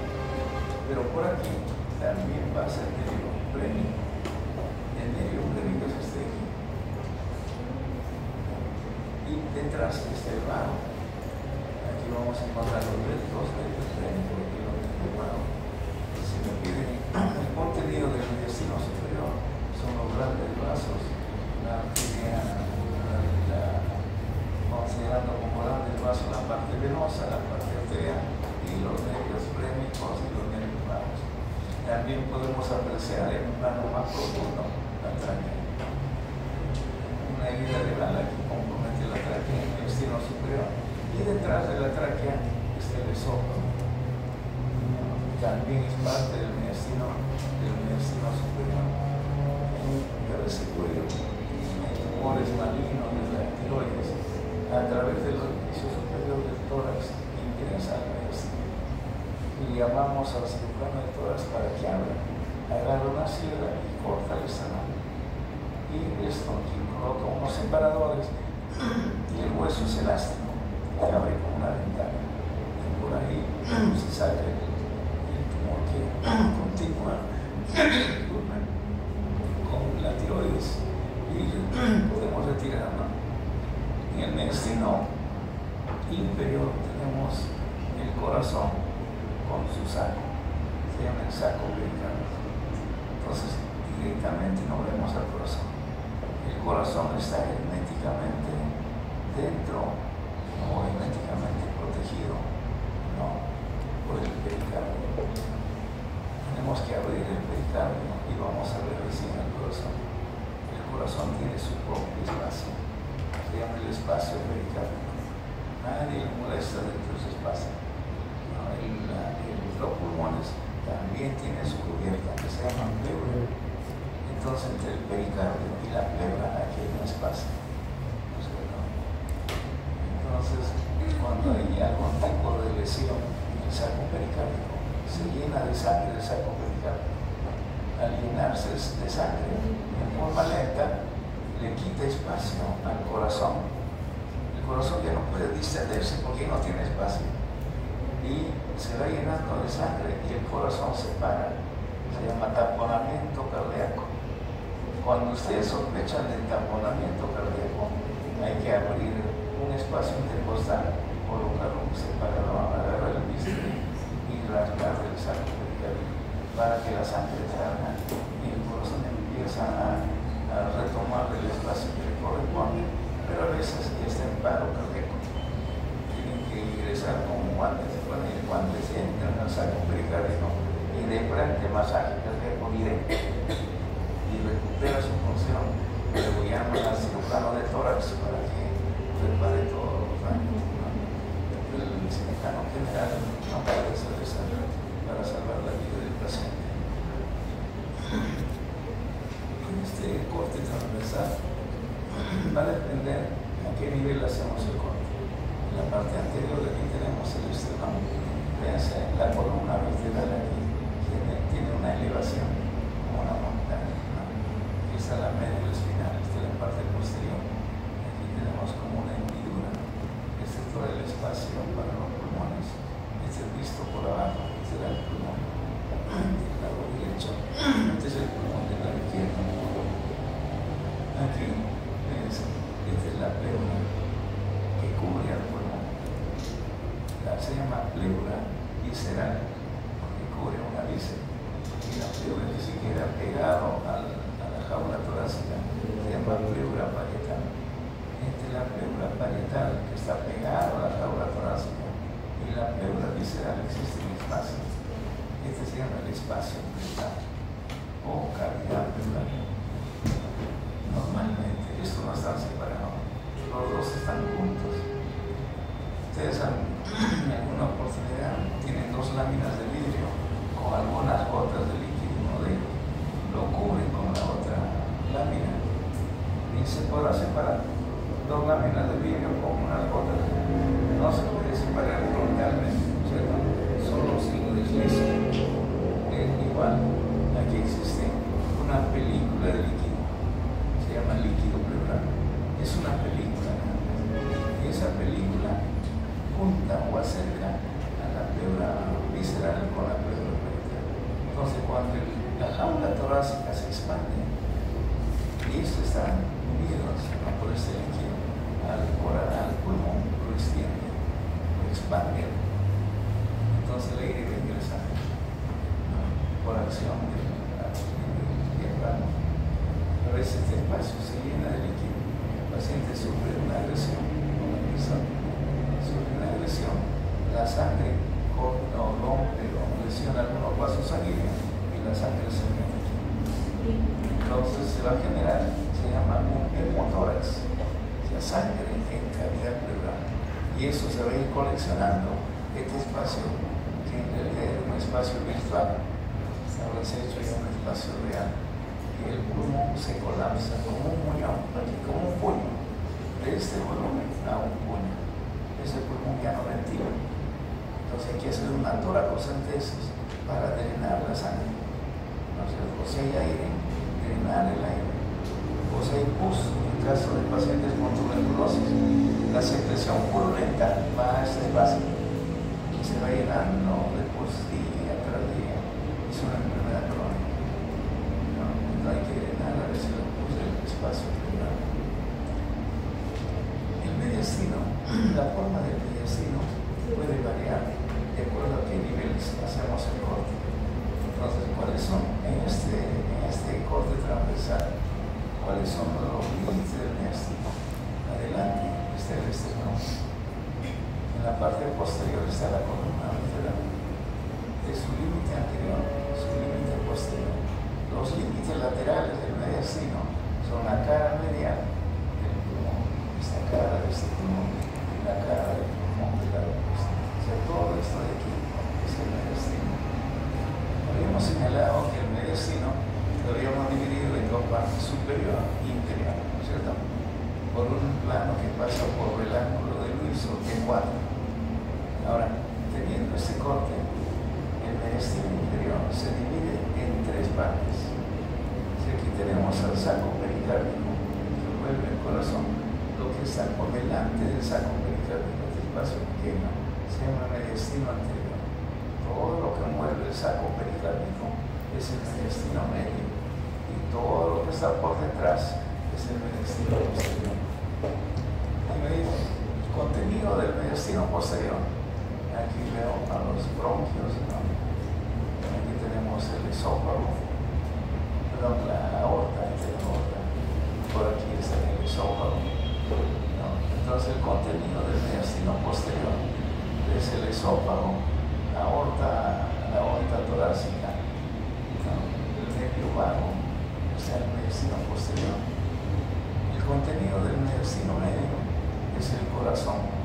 pero por aquí también pasa el nervio plénico. El nervio plénico es este aquí, y detrás está el vago. Aquí vamos a encontrar los nervios plénicos y los nervios vagos. Si me piden el contenido del mediastino superior, son los grandes vasos, la arteria, considerando como grandes vasos la parte venosa, la parte arterial y los nervios plénicos y los nervios vagos. También podemos apreciar en un plano más profundo la tráquea. Una herida de bala que compromete la tráquea en el mediastino superior, y detrás de la tráquea está el esófago. También es parte del mediastino superior. Pero ese cuello, hay tumores malignos de la tiroides, a través del orificio superior del tórax ingresa al mediastino. Y llamamos al cirujano del tórax para que abra agarra una sierra y corta el esternón. Y esto aquí coloca unos separadores y el hueso es elástico, que abre como una ventana. Y por ahí se saca el tumor que continúa con la tiroides y podemos retirar, ¿no? En el intestino inferior tenemos el corazón con su saco, se llama el saco pericárdico. Entonces directamente no vemos al corazón. El corazón está herméticamente dentro, no herméticamente protegido, ¿no?, por el pericardio. Tenemos que abrir el pericardio y vamos a ver recién el corazón. El corazón tiene su propio espacio, se llama el espacio pericárdico. Nadie le molesta dentro de ese espacio. ¿No? Los pulmones también tienen su cubierta que se llama pleura. Entonces entre el pericardio y la pleura aquí hay un espacio. Entonces cuando hay algún tipo de lesión en el saco pericárdico, se llena de sangre el saco pericárdico. Al llenarse de sangre en forma lenta, le quita espacio al corazón. El corazón ya no puede distenderse porque no tiene espacio. Y se va llenando de sangre y el corazón se para. Se llama taponamiento cardíaco. Cuando ustedes sospechan del taponamiento cardíaco, hay que abrir un espacio intercostal, colocar un separador, agarrar el bisturi y rasgar el saco pericárdico para que la sangre salga y el corazón empieza a retomar el espacio que le corresponde, pero a veces está en paro cardíaco. Tienen que ingresar con guantes, con el guante se entra al saco pericárdico y de frente masaje cardíaco directo y recupera su función. Luego llaman al cirujano de tórax para que repare todos los daños. El cirujano general no puede hacer eso para salvar la vida del paciente. Con este corte transversal va a depender a qué nivel hacemos el corte. En la parte anterior de aquí tenemos el esternón. Fíjense, la columna vertebral aquí tiene una elevación como una montaña, ¿no? Esta es la médula espinal, esta es la parte posterior. Aquí tenemos como una hendidura. Este es todo el espacio para los pulmones. Este es visto por abajo, este es el pulmón del lado derecho. Este es el pulmón del lado izquierdo. Aquí, esta es la pleura que cubre al pulmón. Se llama pleura visceral porque cubre una víscera. Y la pleura que se queda pegado a la jaula torácica se llama pleura parietal. Esta es la pleura parietal que está pegada a la jaula torácica y la pleura visceral existe en el espacio. Este se llama el espacio pleural o cavidad pleural. Normalmente estos no están separados, los dos están juntos. Ustedes en alguna oportunidad tienen dos láminas de vidrio con algunas gotas de líquido, uno de ellos lo cubren con la otra lámina y se podrá separar dos láminas de vidrio con unas gotas. No se puede separar frontalmente, ¿cierto? Solo si lo deslizan. Igual, aquí existe una película de líquido, se llama líquido pleural. Es una película, y esa película junta o acerca a la pleura visceral con la pleura parietal. Entonces cuando la jaula torácica se expande y estos están unidos, ¿no?, por este líquido al pulmón, lo extiende, lo expande, entonces el aire va ingresando, ¿no?, por acción del diafragma. A veces este espacio se llena de líquido, el paciente sufre una agresión con la persona. Sobre una agresión, la sangre corta o rompe o lesiona algunos vasos sanguíneos y la sangre se mete aquí. Entonces se va a generar, se llama un hemotórax, o sea, sangre en cavidad pleural. Y eso se va a ir coleccionando, este espacio, que en realidad es un espacio virtual, ahora se ha hecho ya un espacio real. Y el pulmón se colapsa como un muñón, aquí como un puño, de este volumen a un puño. Ese pulmón ya no ventila. Entonces hay que hacer una toracocentesis para drenar la sangre, ¿no es cierto? la secreción purulenta va a este espacio y se va llenando de pus día tras día. Es una enfermedad crónica. No hay que llenar a veces la pus del espacio privado. El mediastino, la forma del mediastino puede variar de acuerdo a qué niveles hacemos el corte. Entonces, ¿cuáles son en este corte transversal? ¿Cuáles son los límites del mediastino? Adelante está el esternón. En la parte posterior está la columna vertebral. Es su límite anterior, su límite posterior. Los límites laterales del mediastino son la cara medial del pulmón, esta cara de este pulmón y la cara del pulmón del lado opuesto. O sea, todo esto de aquí es el mediastino. Habíamos señalado que el mediastino lo habíamos dividido en dos partes, superior e inferior, ¿no es cierto? Por un plano que pasa por el ángulo de Luis o T4. Ahora, teniendo este corte, el mediastino inferior se divide en tres partes. Si aquí tenemos al saco pericárdico, que envuelve el corazón, lo que está por delante del saco pericárdico, este espacio pequeño, se llama mediastino anterior. Todo lo que envuelve el saco pericárdico es el mediastino medio, y todo lo que está por detrás es el mediastino posterior. Y me dice, el contenido del mediastino posterior. Aquí veo a los bronquios, ¿no? Aquí tenemos el esófago, perdón, la aorta, por aquí está el esófago, ¿no? Entonces el contenido del mediastino posterior es el esófago, la aorta torácica, ¿no? El nervio vago, o sea, el mediastino posterior. El contenido del mediastino medio es el corazón, ¿no?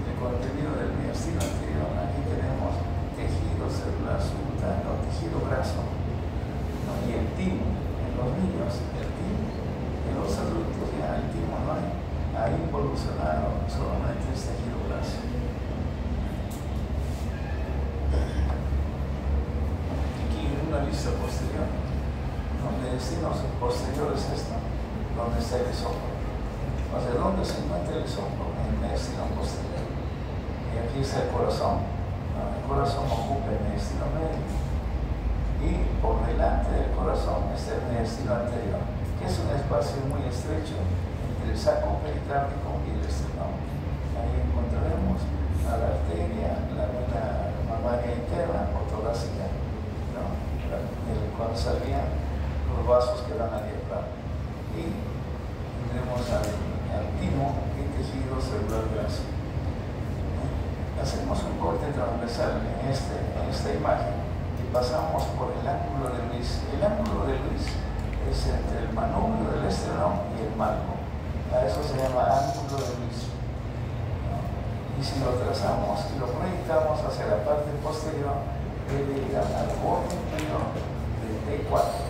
El contenido del mediastino anterior, aquí tenemos tejido celular subcutáneo, tejido graso, ¿no? Y el timo, en los niños, el timo, en los adultos ya el timo no hay, ha involucionado solamente este tejido graso. Aquí en una vista posterior, los mediastinos posteriores están donde está el esófago. O sea, ¿dónde se encuentra el esófago? En el mediastino posterior. Y aquí está el corazón. El corazón ocupa el mediastino medio. Y por delante del corazón está el mediastino anterior, que es un espacio muy estrecho entre el saco pericárdico y el esternón. Ahí encontraremos a la arteria, la vena mamaria interna o torácica, ¿no? Cuando salían los vasos que dan al diafragma. Y tendremos al timo y tejido celular graso. Hacemos un corte transversal en esta imagen y pasamos por el ángulo de Luis. El ángulo de Luis es entre el manubrio del esternón y el marco. A eso se llama ángulo de Luis, ¿no? Y si lo trazamos y lo proyectamos hacia la parte posterior, debe llegar al borde inferior del T4.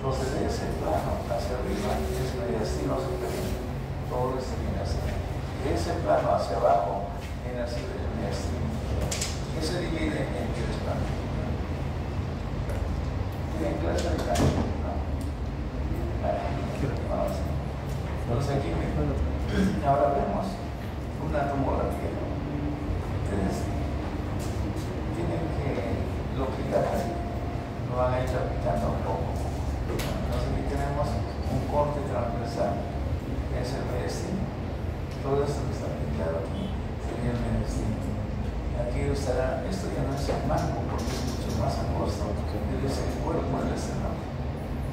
Entonces, de ese plano hacia arriba es el mediastino superior. Todo esto viene así. De ese plano hacia abajo viene así el mediastino, que se divide en tres planos. Tienen clase de cambio, ¿no? Entonces aquí ahora vemos una tomografía. Ustedes tienen que logicar así, lo van a ir aplicando un poco. Entonces aquí tenemos un corte transversal, que es el mediastino. Todo esto que está aplicado aquí sería el mediastino. Aquí estará, esto ya no es el mango porque es mucho más angosto, debe ser el cuerpo del esternón.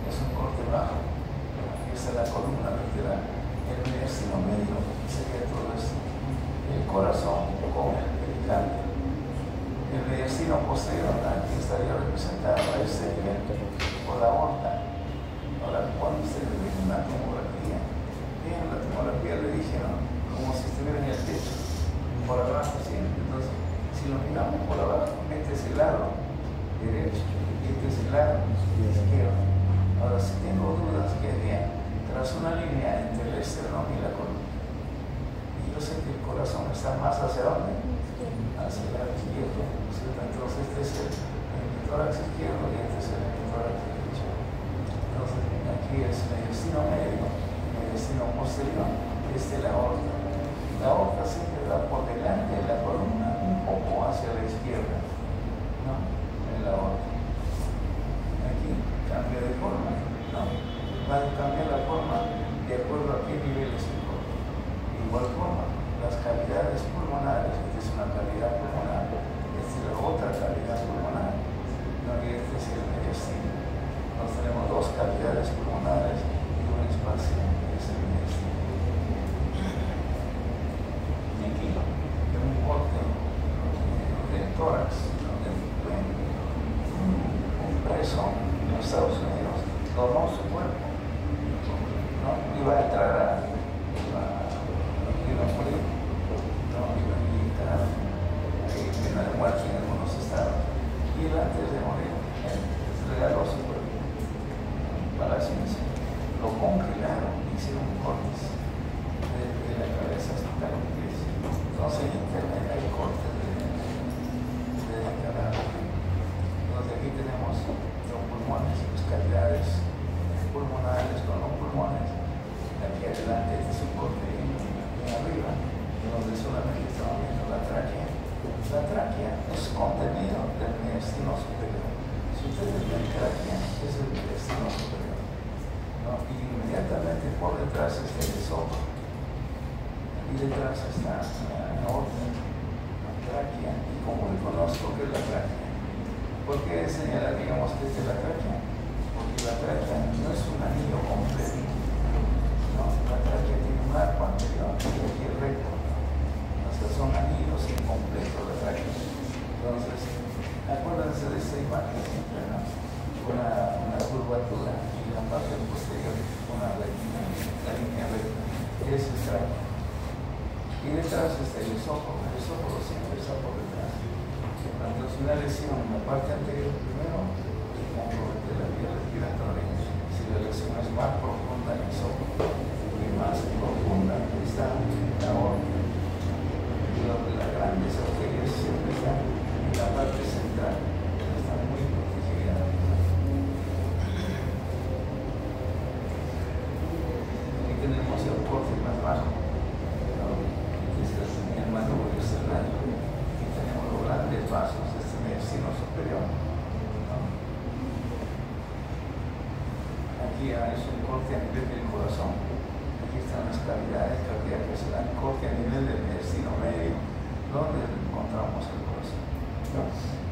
Es un corte bajo. Aquí está la columna vertebral. El mediastino medio sería todo esto. El corazón con el pericardio. El mediastino posterior aquí estaría representado a este nivel por la aorta. Ahora, cuando ustedes ven una tomografía, vean la tomografía, le dijeron como si estuviera en el techo, por abajo siempre. Entonces, si lo miramos por abajo, este es el lado derecho y este es el lado izquierdo. Ahora, si tengo dudas, ¿qué haría? Trazo una línea entre el esternón y la columna. Y yo sé que el corazón está más hacia dónde? Hacia el lado izquierdo. Entonces, este es el tórax izquierdo y este es el tórax derecho. Entonces, aquí es mediastino medio, mediastino mediastino posterior, la aorta. La aorta siempre va por delante de la columna, un poco hacia la izquierda, ¿no? En la aorta. Aquí cambia de forma, ¿no? Va a cambiar la forma de acuerdo a qué nivel se encuentra. De igual forma, las cavidades pulmonares, esta es una cavidad pulmonar, esta es la otra cavidad pulmonar, ¿no? Y este es el mediastino. Entonces tenemos dos cavidades pulmonares y un espacio, es el mediastino. Y aquí, en un corte del tórax, un preso en los Estados Unidos donó su cuerpo, ¿no? Iba a entrar iba a morir, ¿no? Iba a militar, pena de muerte en algunos estados. Y él, antes de morir, regaló su cuerpo para la ciencia. Lo congelaron, hicieron cortes de la cabeza hasta los pies. Entonces en internet hay cortes de cadáver. Entonces aquí tenemos los pulmones, las cavidades pulmonares con los pulmones. Aquí adelante este es un corte bien arriba, donde solamente estamos viendo la tráquea. La tráquea es contenido del mediastino superior. Si ustedes ven tráquea, es el mediastino superior, ¿no? Y inmediatamente por detrás está el esófago. Y detrás está la aorta, la tráquea. ¿Y cómo reconozco que es la tráquea? ¿Por qué señalar, digamos, que esta es la tráquea? Porque la tráquea no es un anillo completo, ¿no? La tráquea tiene un arco anterior y aquí el recto. O sea, son anillos incompletos la tráquea. Entonces, acuérdense de esta imagen siempre, ¿no? Una curvatura y la parte posterior una la línea recta. Ese es tráquea. Y detrás está el esófago siempre está por detrás. Cuando es una lesión en la parte anterior, primero el compromiso de la vía respiratoria. Si la lesión es más profunda en el esófago y más profunda está en la aorta, donde las grandes arterias siempre están en la parte central, están muy protegidas. Aquí tenemos el corte más bajo, ¿no? Este es el manubrio externo. Aquí tenemos los grandes vasos de este mediastino superior, ¿no? Aquí hay un corte a nivel del corazón. Aquí están las cavidades cardíacas, se dan corte a nivel del mediastino medio, donde encontramos el corazón, ¿no?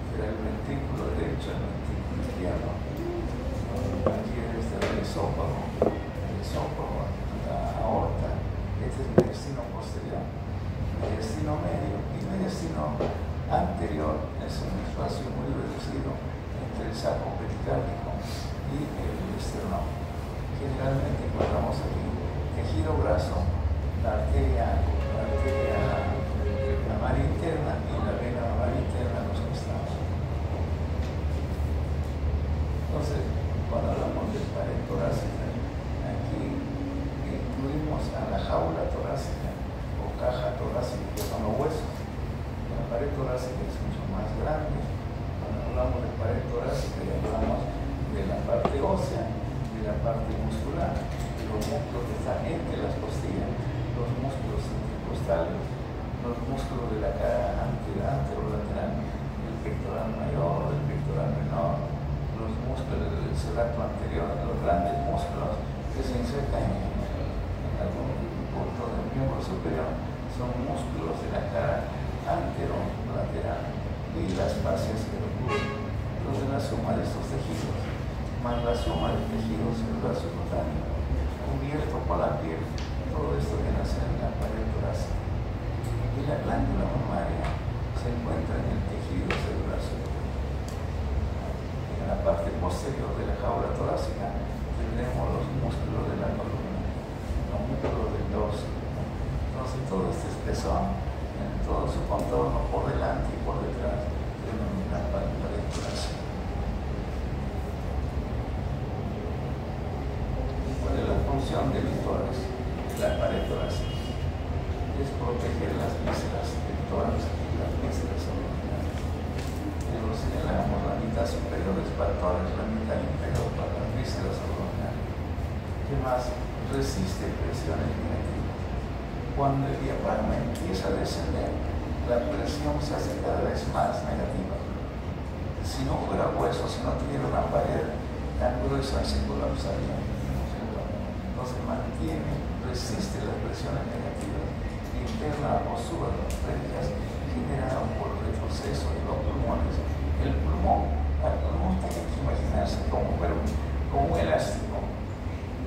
Será el ventrículo derecho, el ventrículo izquierdo. Aquí está el esófago, la aorta. Este es el mediastino posterior, mediastino medio y mediastino anterior. Es un espacio muy reducido entre el saco pericárdico y el esternón. Generalmente encontramos aquí tejido graso, la arteria mamaria interna y la vena mamaria interna en los costados. Entonces, cuando hablamos de pared torácica, aquí incluimos a la jaula torácica o caja torácica, que son los huesos. La pared torácica es mucho más grande. Cuando hablamos de pared torácica, ya hablamos de la parte ósea, de la parte muscular, de los músculos que están entre las costillas, los músculos intercostales, los músculos de la cara anterolateral, el pectoral mayor, el pectoral menor, los músculos del cerato anterior, los grandes músculos que se insertan en algún punto del miembro superior, son músculos de la cara anterolateral y las fascias que lo cubren. Entonces, la suma de estos tejidos más la suma de tejidos celular subcutáneo cubierto por la piel, todo esto viene a ser en la pared torácica. Y la glándula mamaria se encuentra en el tejido celular subcutáneo. En la parte posterior de la jaula torácica tendremos los músculos de la columna, los músculos del dorso. Entonces todo este espesor, en todo su contorno por delante y por detrás, denomina pared torácica. La función del tórax, la pared torácica, es proteger las vísceras del tórax y las vísceras abdominales. Lo señalamos, la mitad superior es para el tórax, la mitad inferior para las vísceras abdominales. ¿Qué más? Resiste presiones negativas. Cuando el diafragma empieza a descender, la presión se hace cada vez más negativa. Si no fuera hueso, si no tuviera una pared tan gruesa, se colapsaría. Entonces resiste las presiones negativas internas o subartérias generadas por el retroceso de los pulmones. El pulmón tiene que imaginarse como un elástico.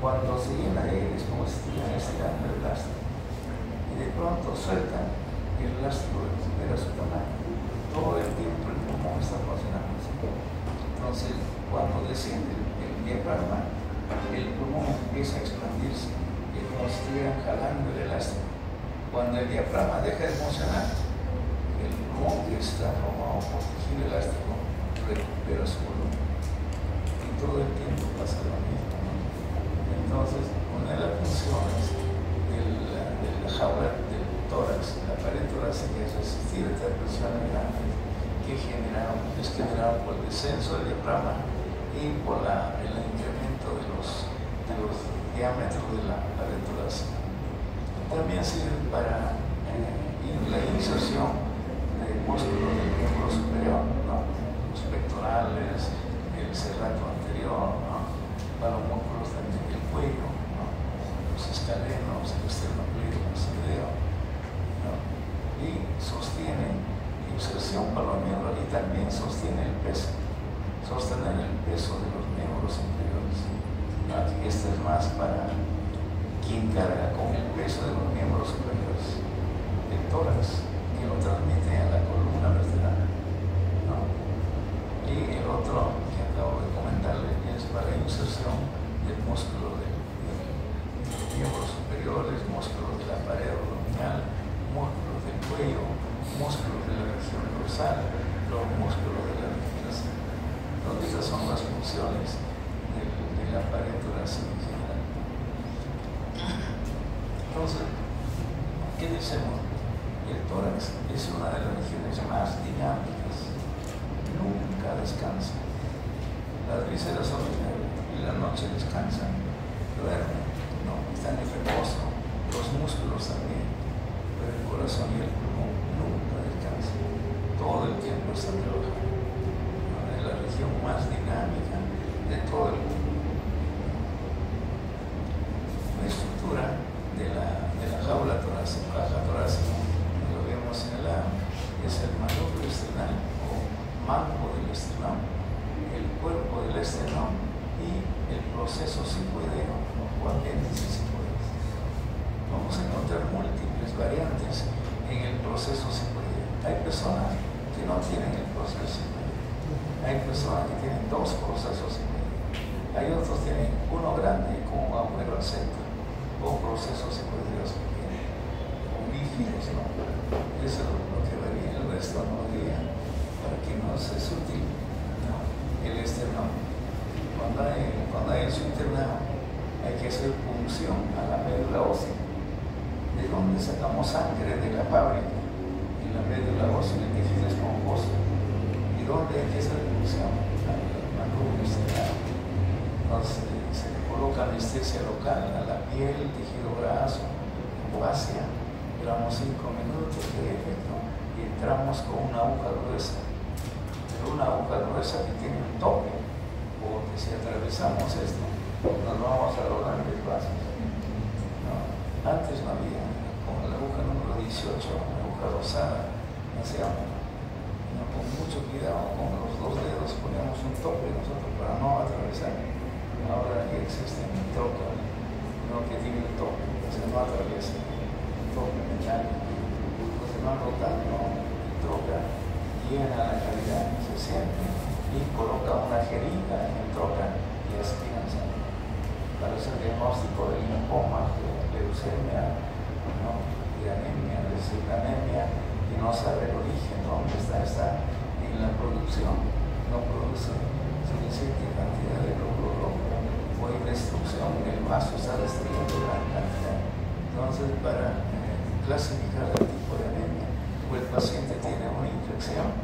Cuando se llena de aire es como si estuvieran estirando el elástico. Y de pronto sueltan el elástico recupera su tamaño. Todo el tiempo el pulmón está funcionando así. Entonces, cuando desciende el diafragma, el pulmón empieza a expandirse. Es como si estuvieran jalando el elástico. Cuando el diafragma deja de funcionar, el pulmón que está formado por tejido elástico recupera su volumen. Y todo el tiempo pasa lo mismo, ¿no? Entonces, una de las funciones de la jaula del tórax, la pared torácica, es resistir estas presiones grandes que es generado por el descenso del diafragma y por el incremento de los diámetros de la pared torácica. También sirve para la inserción de músculos del miembro superior, ¿no? Los pectorales, el serrato anterior, ¿no? Para los músculos también del cuello, ¿no? Los escalenos, el esternocleido mastoideo, ¿no? Y sostiene inserción para los miembros y también sostiene el peso, sostener el peso de los miembros inferiores. Esta es más para quien carga con el peso de los miembros superiores, el tórax, que lo transmite a la columna vertebral, ¿no? Y el otro que acabo de comentarle es para inserción del músculo de los miembros superiores, músculos de la pared abdominal, músculos del cuello, músculos de la región dorsal, los músculos de la respiración. Entonces, esas son las funciones de la pared torácica en general. Entonces, ¿qué decimos? El tórax es una de las regiones más dinámicas. Nunca descansa. Las vísceras son y la noche descansan, duermen, no, están en reposo, los músculos también, pero el corazón y el pulmón nunca descansan. Todo el tiempo están trabajando. Es la región más dinámica de todo el mundo. La estructura de la jaula torácica, caja torácica, lo vemos en el lado, es el manubrio esternal o mango del esternón, el cuerpo del esternón y el proceso sicoideo o apéndice sicoideo. Vamos a encontrar múltiples variantes en el proceso sicoideo. Hay personas que no tienen el proceso sicoideo. Hay personas que tienen dos procesos sicoideos. Hay otros que tienen uno grande con un agujero al centro o procesos sicoideos pequeños o bífidos, ¿no? Eso es lo que varía. El resto no diría para que nos es útil, ¿no? El esternón. Cuando hay su internado, hay que hacer punción a la médula ósea, de donde sacamos sangre de la fábrica, en la médula ósea, en el tejido esponjoso. ¿Y dónde hay que hacer punción? Al manubrio esternal. Entonces se le coloca anestesia local a la piel, tejido graso, fascia. Duramos 5 minutos de efecto y entramos con una aguja gruesa. Pero una aguja gruesa que tiene un tope, porque si atravesamos esto, nos vamos a los grandes vasos. No, antes no había, con la aguja número 18, la aguja rosada, hacíamos con mucho cuidado, con los 2 dedos poníamos un tope nosotros para no atravesar. Ahora aquí existe un tope, no que tiene el tope, se no atraviesa, el tope metálico. Entonces van rotando el troca, llena la cavidad, se siente y coloca una jeringa en el troca y aspiran sangre. Para hacer diagnóstico de linfoma, de leucemia, ¿no? De anemia, de citranemia, y no sabe el origen, dónde está en la producción, no produce suficiente cantidad de glóbulo rojo o hay destrucción, el vaso está destruyendo gran cantidad. Entonces, para clasificar el tipo de anemia, o el paciente tiene una infección,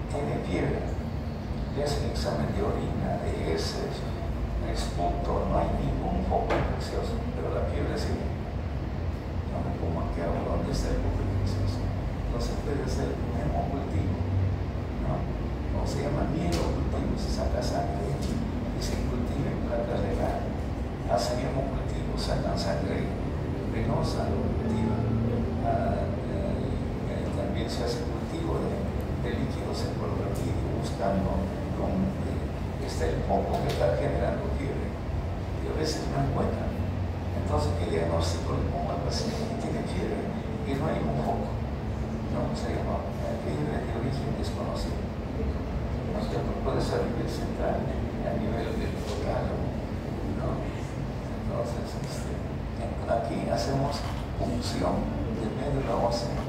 tiene fiebre, le hacen examen de orina, de heces, es punto, no hay ningún foco infeccioso, pero la fiebre sí. No me como aquí ahora, ¿dónde está el foco infeccioso? No se puede hacer el hemocultivo, ¿no? No se llama mielocultivo, se saca sangre y se cultiva en placas de gas. Hacen hemocultivo, sacan sangre venosa, lo cultivan. También se hace cultivo de líquidos en coloratídeo, buscando dónde está el foco que está generando fiebre. Y a veces no encuentran. Entonces, ¿qué diagnóstico le pongo al paciente que tiene fiebre y no hay un foco? No, se llama fiebre de origen desconocido. No sé, puede ser a nivel central, a nivel del local, ¿no? Entonces, aquí hacemos punción de médula ósea.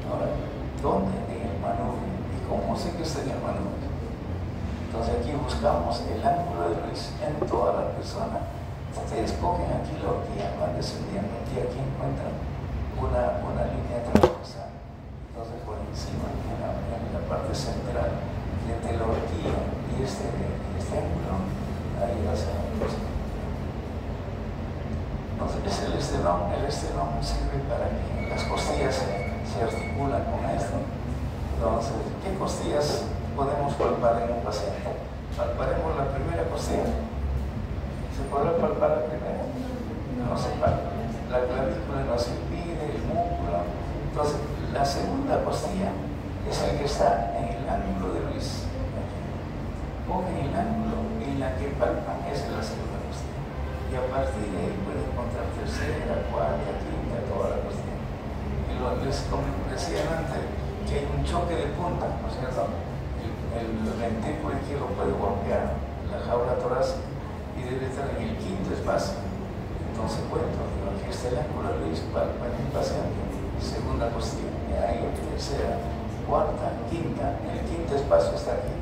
Ahora, ¿dónde? En el manubrio. ¿Y cómo sé que está en el manubrio? Entonces aquí buscamos el ángulo de Luis en toda la persona. Ustedes cogen aquí la horquilla, van descendiendo y aquí encuentran una línea transversal. Entonces por encima, en la parte central, entre la horquilla y este ángulo, ahí hace la cosa. Entonces es el estelón. El estelón sirve para que las costillas se articulan con esto. Entonces, ¿qué costillas podemos palpar en un paciente? Palparemos la primera costilla. ¿Se podrá palpar la primera? No se palpa. La clavícula nos impide, el músculo. Entonces, la segunda costilla es el que está en el ángulo de Luis. Cogen el ángulo y la que palpan es la segunda costilla. Y a partir de ahí puede encontrar tercera, cuarta, quinta, toda la costilla. Y como decía antes, que hay un choque de punta, ¿no es cierto? El ventrículo izquierdo puede golpear la jaula torácica y debe estar en el quinto espacio. Entonces, cuento, aquí está el ángulo de Luis palpa en un paciente, segunda costilla, y ahí tercera, cuarta, quinta, el quinto espacio está aquí.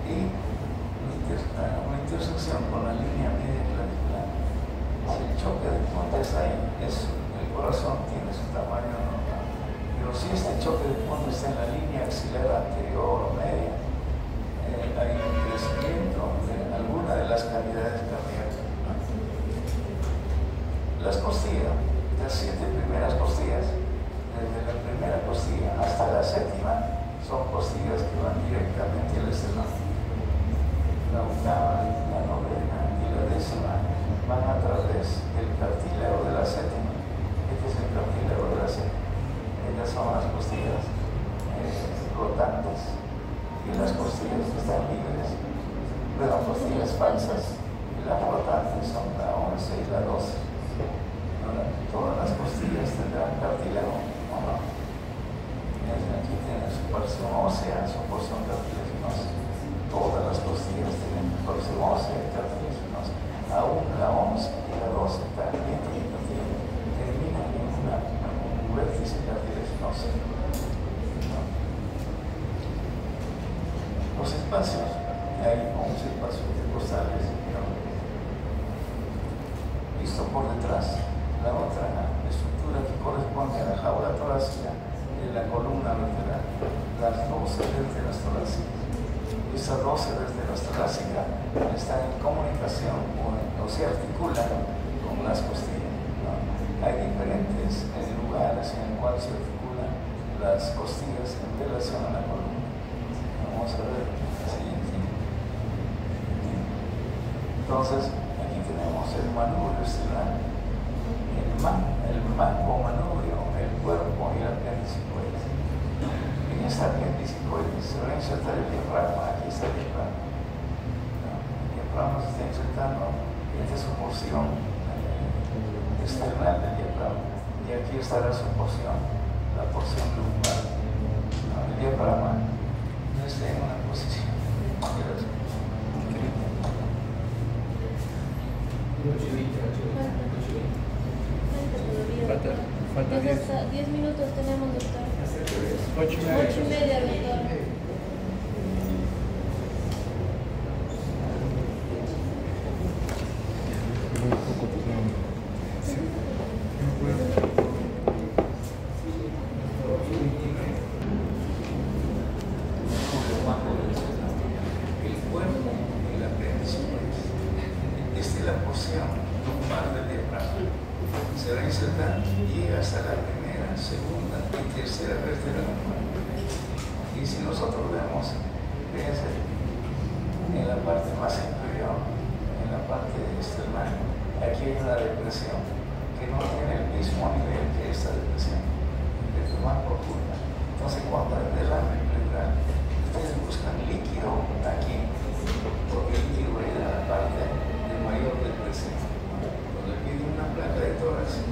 Y una intersección con la línea media clavicular. Si el choque de punta está ahí, el corazón tiene su tamaño normal. Pero si este choque de punta está en la línea axilar anterior o media, hay un crecimiento de alguna de las cavidades cardíacas. Las costillas, las 7 primeras costillas, desde la primera costilla hasta la séptima, son costillas que van directamente al esternón. La octava, la novena y la décima van a través del cartílago de la séptima. Este es el cartílago de la séptima. Estas son las costillas rotantes y las costillas que están libres, pero costillas falsas. Y las rotantes son la 11 y la 12. Ahora, todas las costillas tendrán cartílago, ¿o no? Aquí tienen su porción ósea, su porción cartilaginosa. Todas las costillas tienen porción ósea y cartilaginosa. Aún la 11 y la 12 también tienen cartílago. Terminan en un vértice cartilaginoso. Los espacios, hay 11 espacios intercostales, ¿no? Visto por detrás, la otra estructura que corresponde a la jaula torácica de la columna vertebral, las 12 vértebras torácicas. Estas 12 vértebras torácicas están en comunicación o se articulan con las costillas, ¿no? Hay diferentes lugares en los cuales se articulan las costillas en relación a la columna. Vamos a ver el siguiente. Entonces, aquí tenemos el manubrio estelar, el mango manubrio, el cuerpo y el apéndice coides. En esta apéndice coides se va a insertar el diafragma. Aquí está el diafragma. El diafragma se está insertando, esta es su porción external del diafragma. Y aquí estará su porción, la porción lumbar. El diafragma no está en una posición. Falta 10. 10 minutos tenemos, doctor. 8:30. 8:30, doctor. Muy poco tiempo. Sí. El cuerpo y el apéndice coides. llega hasta la primera, segunda y tercera vértebra lumbar. Y si nosotros vemos, fíjense, en la parte más inferior, en la parte externa, aquí hay una depresión que no tiene el mismo nivel que esta depresión, es más profunda. Entonces, cuando hay derrame pleural, ustedes buscan líquido aquí, porque el líquido viene a la parte de mayor depresión. Cuando le piden una placa de tórax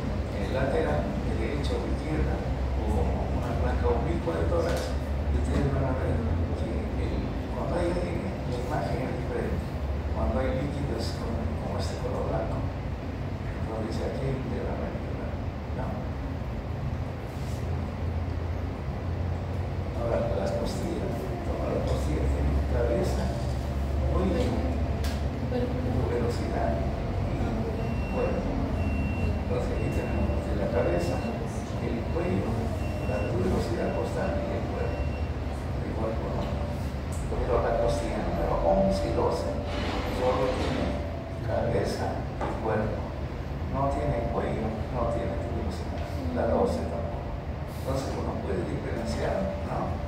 lateral, de derecha o izquierda, o una placa oblicua de tórax, ustedes van a ver que cuando hay la imagen es diferente. Cuando hay líquidos como este color blanco, entonces dice aquí de la vértebra. No. Ahora, las costillas. Todas las costillas tienen cabeza, cuello, velocidad y cuerpo. Entonces aquí tenemos de la cabeza, el cuello, la tuberosidad costal y el cuerpo. El cuerpo no. Pero la costilla número 11 y 12 solo tiene cabeza y cuerpo. No tiene cuello, no tiene tuberosidad. La 12 tampoco. Entonces uno puede diferenciar, ¿no?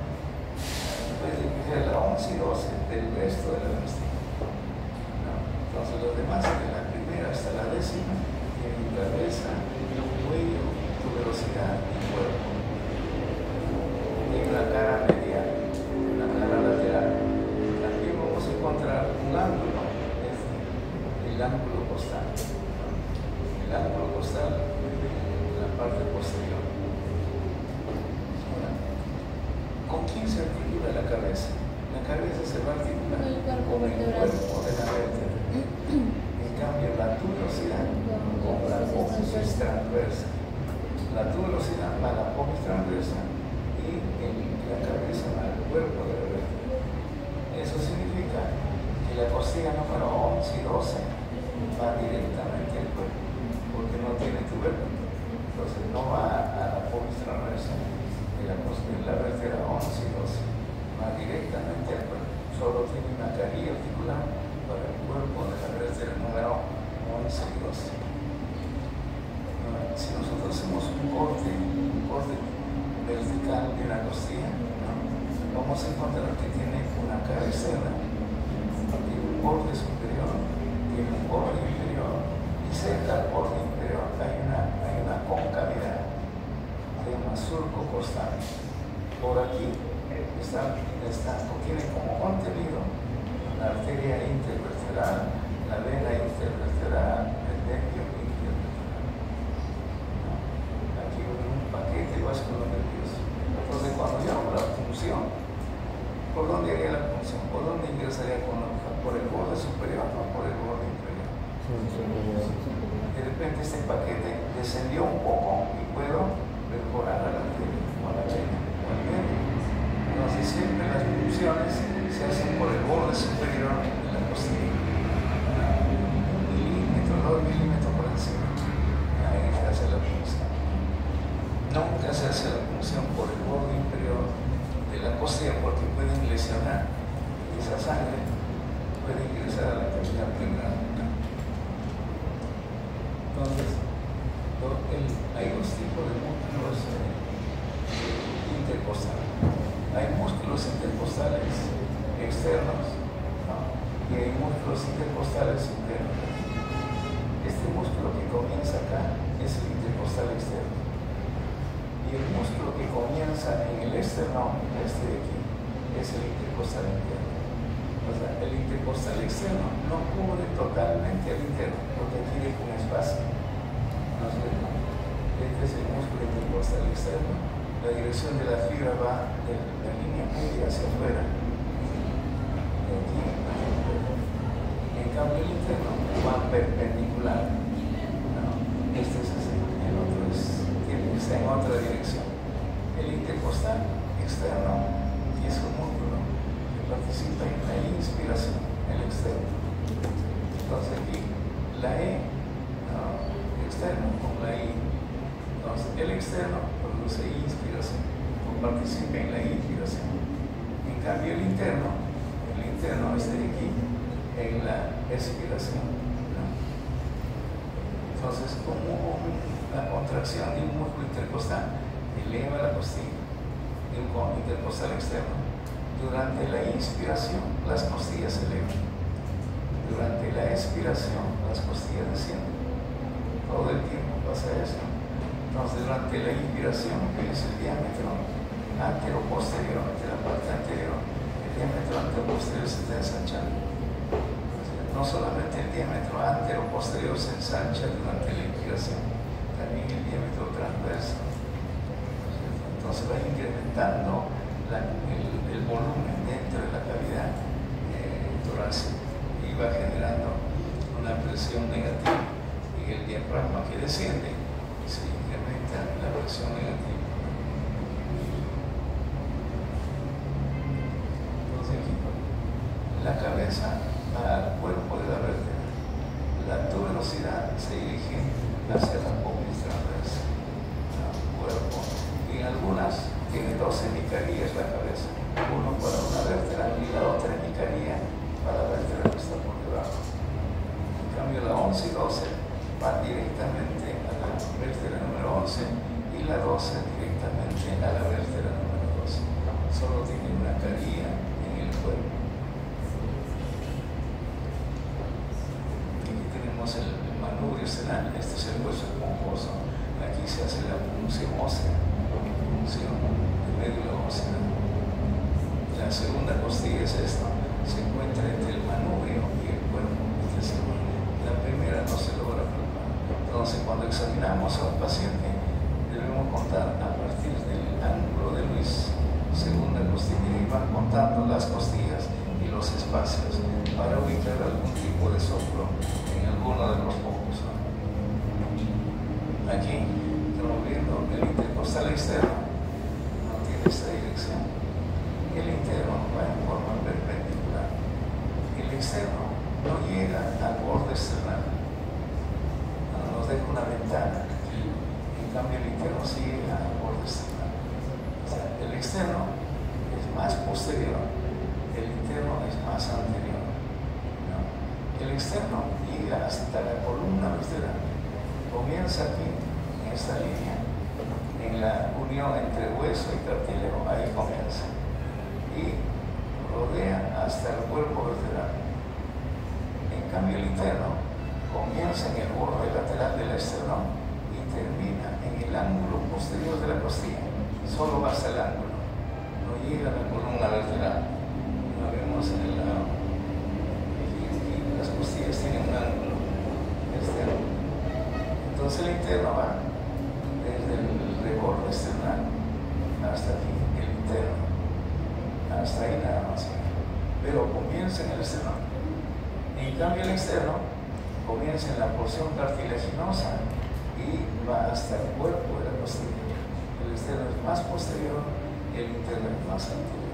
Puede diferenciar la 11 y 12 del resto de la vestida. ¿No? Entonces los demás, de la primera hasta la 10ª, tienen cabeza, cuello, tuberosidad y cuerpo. Tiene una cara medial, una cara lateral. También vamos a encontrar un ángulo, es el ángulo costal. El ángulo costal en la parte posterior. Ahora, ¿con quién se articula la cabeza? La cabeza se va a articular con el cuerpo de la vértebra. En cambio, la tuberosidad con la apófisis transversa. La tuberosidad va a la apófisis transversa y la cabeza va al cuerpo de la vértebra. Eso significa que la costilla número 11 y 12 va directamente al cuerpo, porque no tiene tubérculo. Entonces no va a la apófisis transversa de la vértebra 11 y 12, va directamente al cuerpo. Solo tiene una carilla articular para el cuerpo de la vértebra número 11 y 12. Si nosotros hacemos un corte vertical de una costilla, ¿no? Vamos a encontrar que tiene una cara externa, tiene un borde superior, tiene un borde inferior, y cerca al borde inferior hay una concavidad, se llama surco costal. Por aquí tiene como contenido la arteria intervertebral, la vena intervertebral, el nervio intervertebral. Aquí hay un paquete vascular nervioso. Entonces, cuando yo hago la punción, ¿por dónde haría la punción? ¿Por dónde ingresaría con la aguja? ¿Por el borde superior o por el borde inferior? De repente este paquete descendió un poco y puedo perforar a la arteria o a la vena o al nervio. Entonces siempre las punciones se hacen por el borde superior de la costilla. 1 milímetro, 2 milímetros por encima. Ahí se hace la punción. Nunca se hace la punción por el borde inferior de la costilla porque pueden lesionar esa sangre, puede ingresar a la cavidad pleural. Entonces, hay dos tipos de músculos intercostales. Hay músculos intercostales externos, ¿no? Y hay músculos intercostales internos. Este músculo que comienza acá es el intercostal externo. Y el músculo que comienza en el externo, este de aquí, es el intercostal interno. O sea, el intercostal externo no cubre totalmente el interno, porque aquí deja un espacio. Entonces, este es el músculo intercostal externo. La dirección de la fibra va de la línea media hacia afuera. De aquí hacia afuera. En cambio, el interno va perpendicular. ¿No? Este es así, el otro está en otra dirección. El intercostal externo es un músculo que participa en la inspiración, el externo. Entonces aquí la E, ¿no? Externo con la I. Entonces el externo produce inspiración o participa en la inspiración. En cambio el interno es de aquí en la expiración, ¿no? Entonces como la contracción de un músculo intercostal eleva la costilla de un cono intercostal externo. Durante la inspiración, las costillas se elevan. Durante la expiración, las costillas descienden. Todo el tiempo pasa eso. Entonces, durante la inspiración, que es el diámetro antero-posterior de la parte anterior, el diámetro antero-posterior se está ensanchando. No solamente el diámetro antero-posterior se ensancha durante la inspiración, también el diámetro transverso. Entonces va incrementando el volumen dentro de la cavidad torácica y va generando una presión negativa. Y el diafragma que desciende se incrementa la presión negativa. Entonces, la cabeza al cuerpo de la vértebra. La tuberosidad se dirige hacia la polis transversa, al cuerpo. Y en algunas tiene dos hemicarías la cabeza, uno para una vértebra y la otra hemicaría para la vértebra que está por debajo. En cambio, la 11 y 12 van directamente a la vértebra número 11 y la 12 directamente a la vértebra número 12. Solo tiene una caría en el cuerpo. El manubrio esternal, este es el hueso esponjoso. Aquí se hace la punción ósea, punción de médula ósea. La segunda costilla es esta, se encuentra entre el manubrio y el cuerpo. La primera no se logra palpar. Entonces, cuando examinamos a un paciente, debemos contar a partir del ángulo de Luis, segunda costilla, y van contando las costillas y los espacios para ubicar algún tipo de soplo en alguno de los focos. Aquí estamos viendo el intercostal externo, no tiene esta dirección. El interno va en forma perpendicular. El externo no llega al borde external, nos deja una ventana. En cambio, el interno sí llega al borde external. O sea, el externo es más posterior, el interno es más anterior. El externo llega hasta la columna vertebral, comienza aquí, en esta línea, en la unión entre hueso y cartílago, ahí comienza, y rodea hasta el cuerpo vertebral. En cambio, el interno comienza en el borde lateral del esternón y termina en el ángulo posterior de la costilla, solo va hasta el ángulo, no llega a la columna vertebral. Lo vemos en el lado. Las costillas tienen un ángulo externo. Entonces el interno va desde el reborde external hasta aquí, el interno, hasta ahí nada más. Pero comienza en el externo. En cambio, el externo comienza en la porción cartilaginosa y va hasta el cuerpo de la costilla. El externo es más posterior, el interno es más anterior.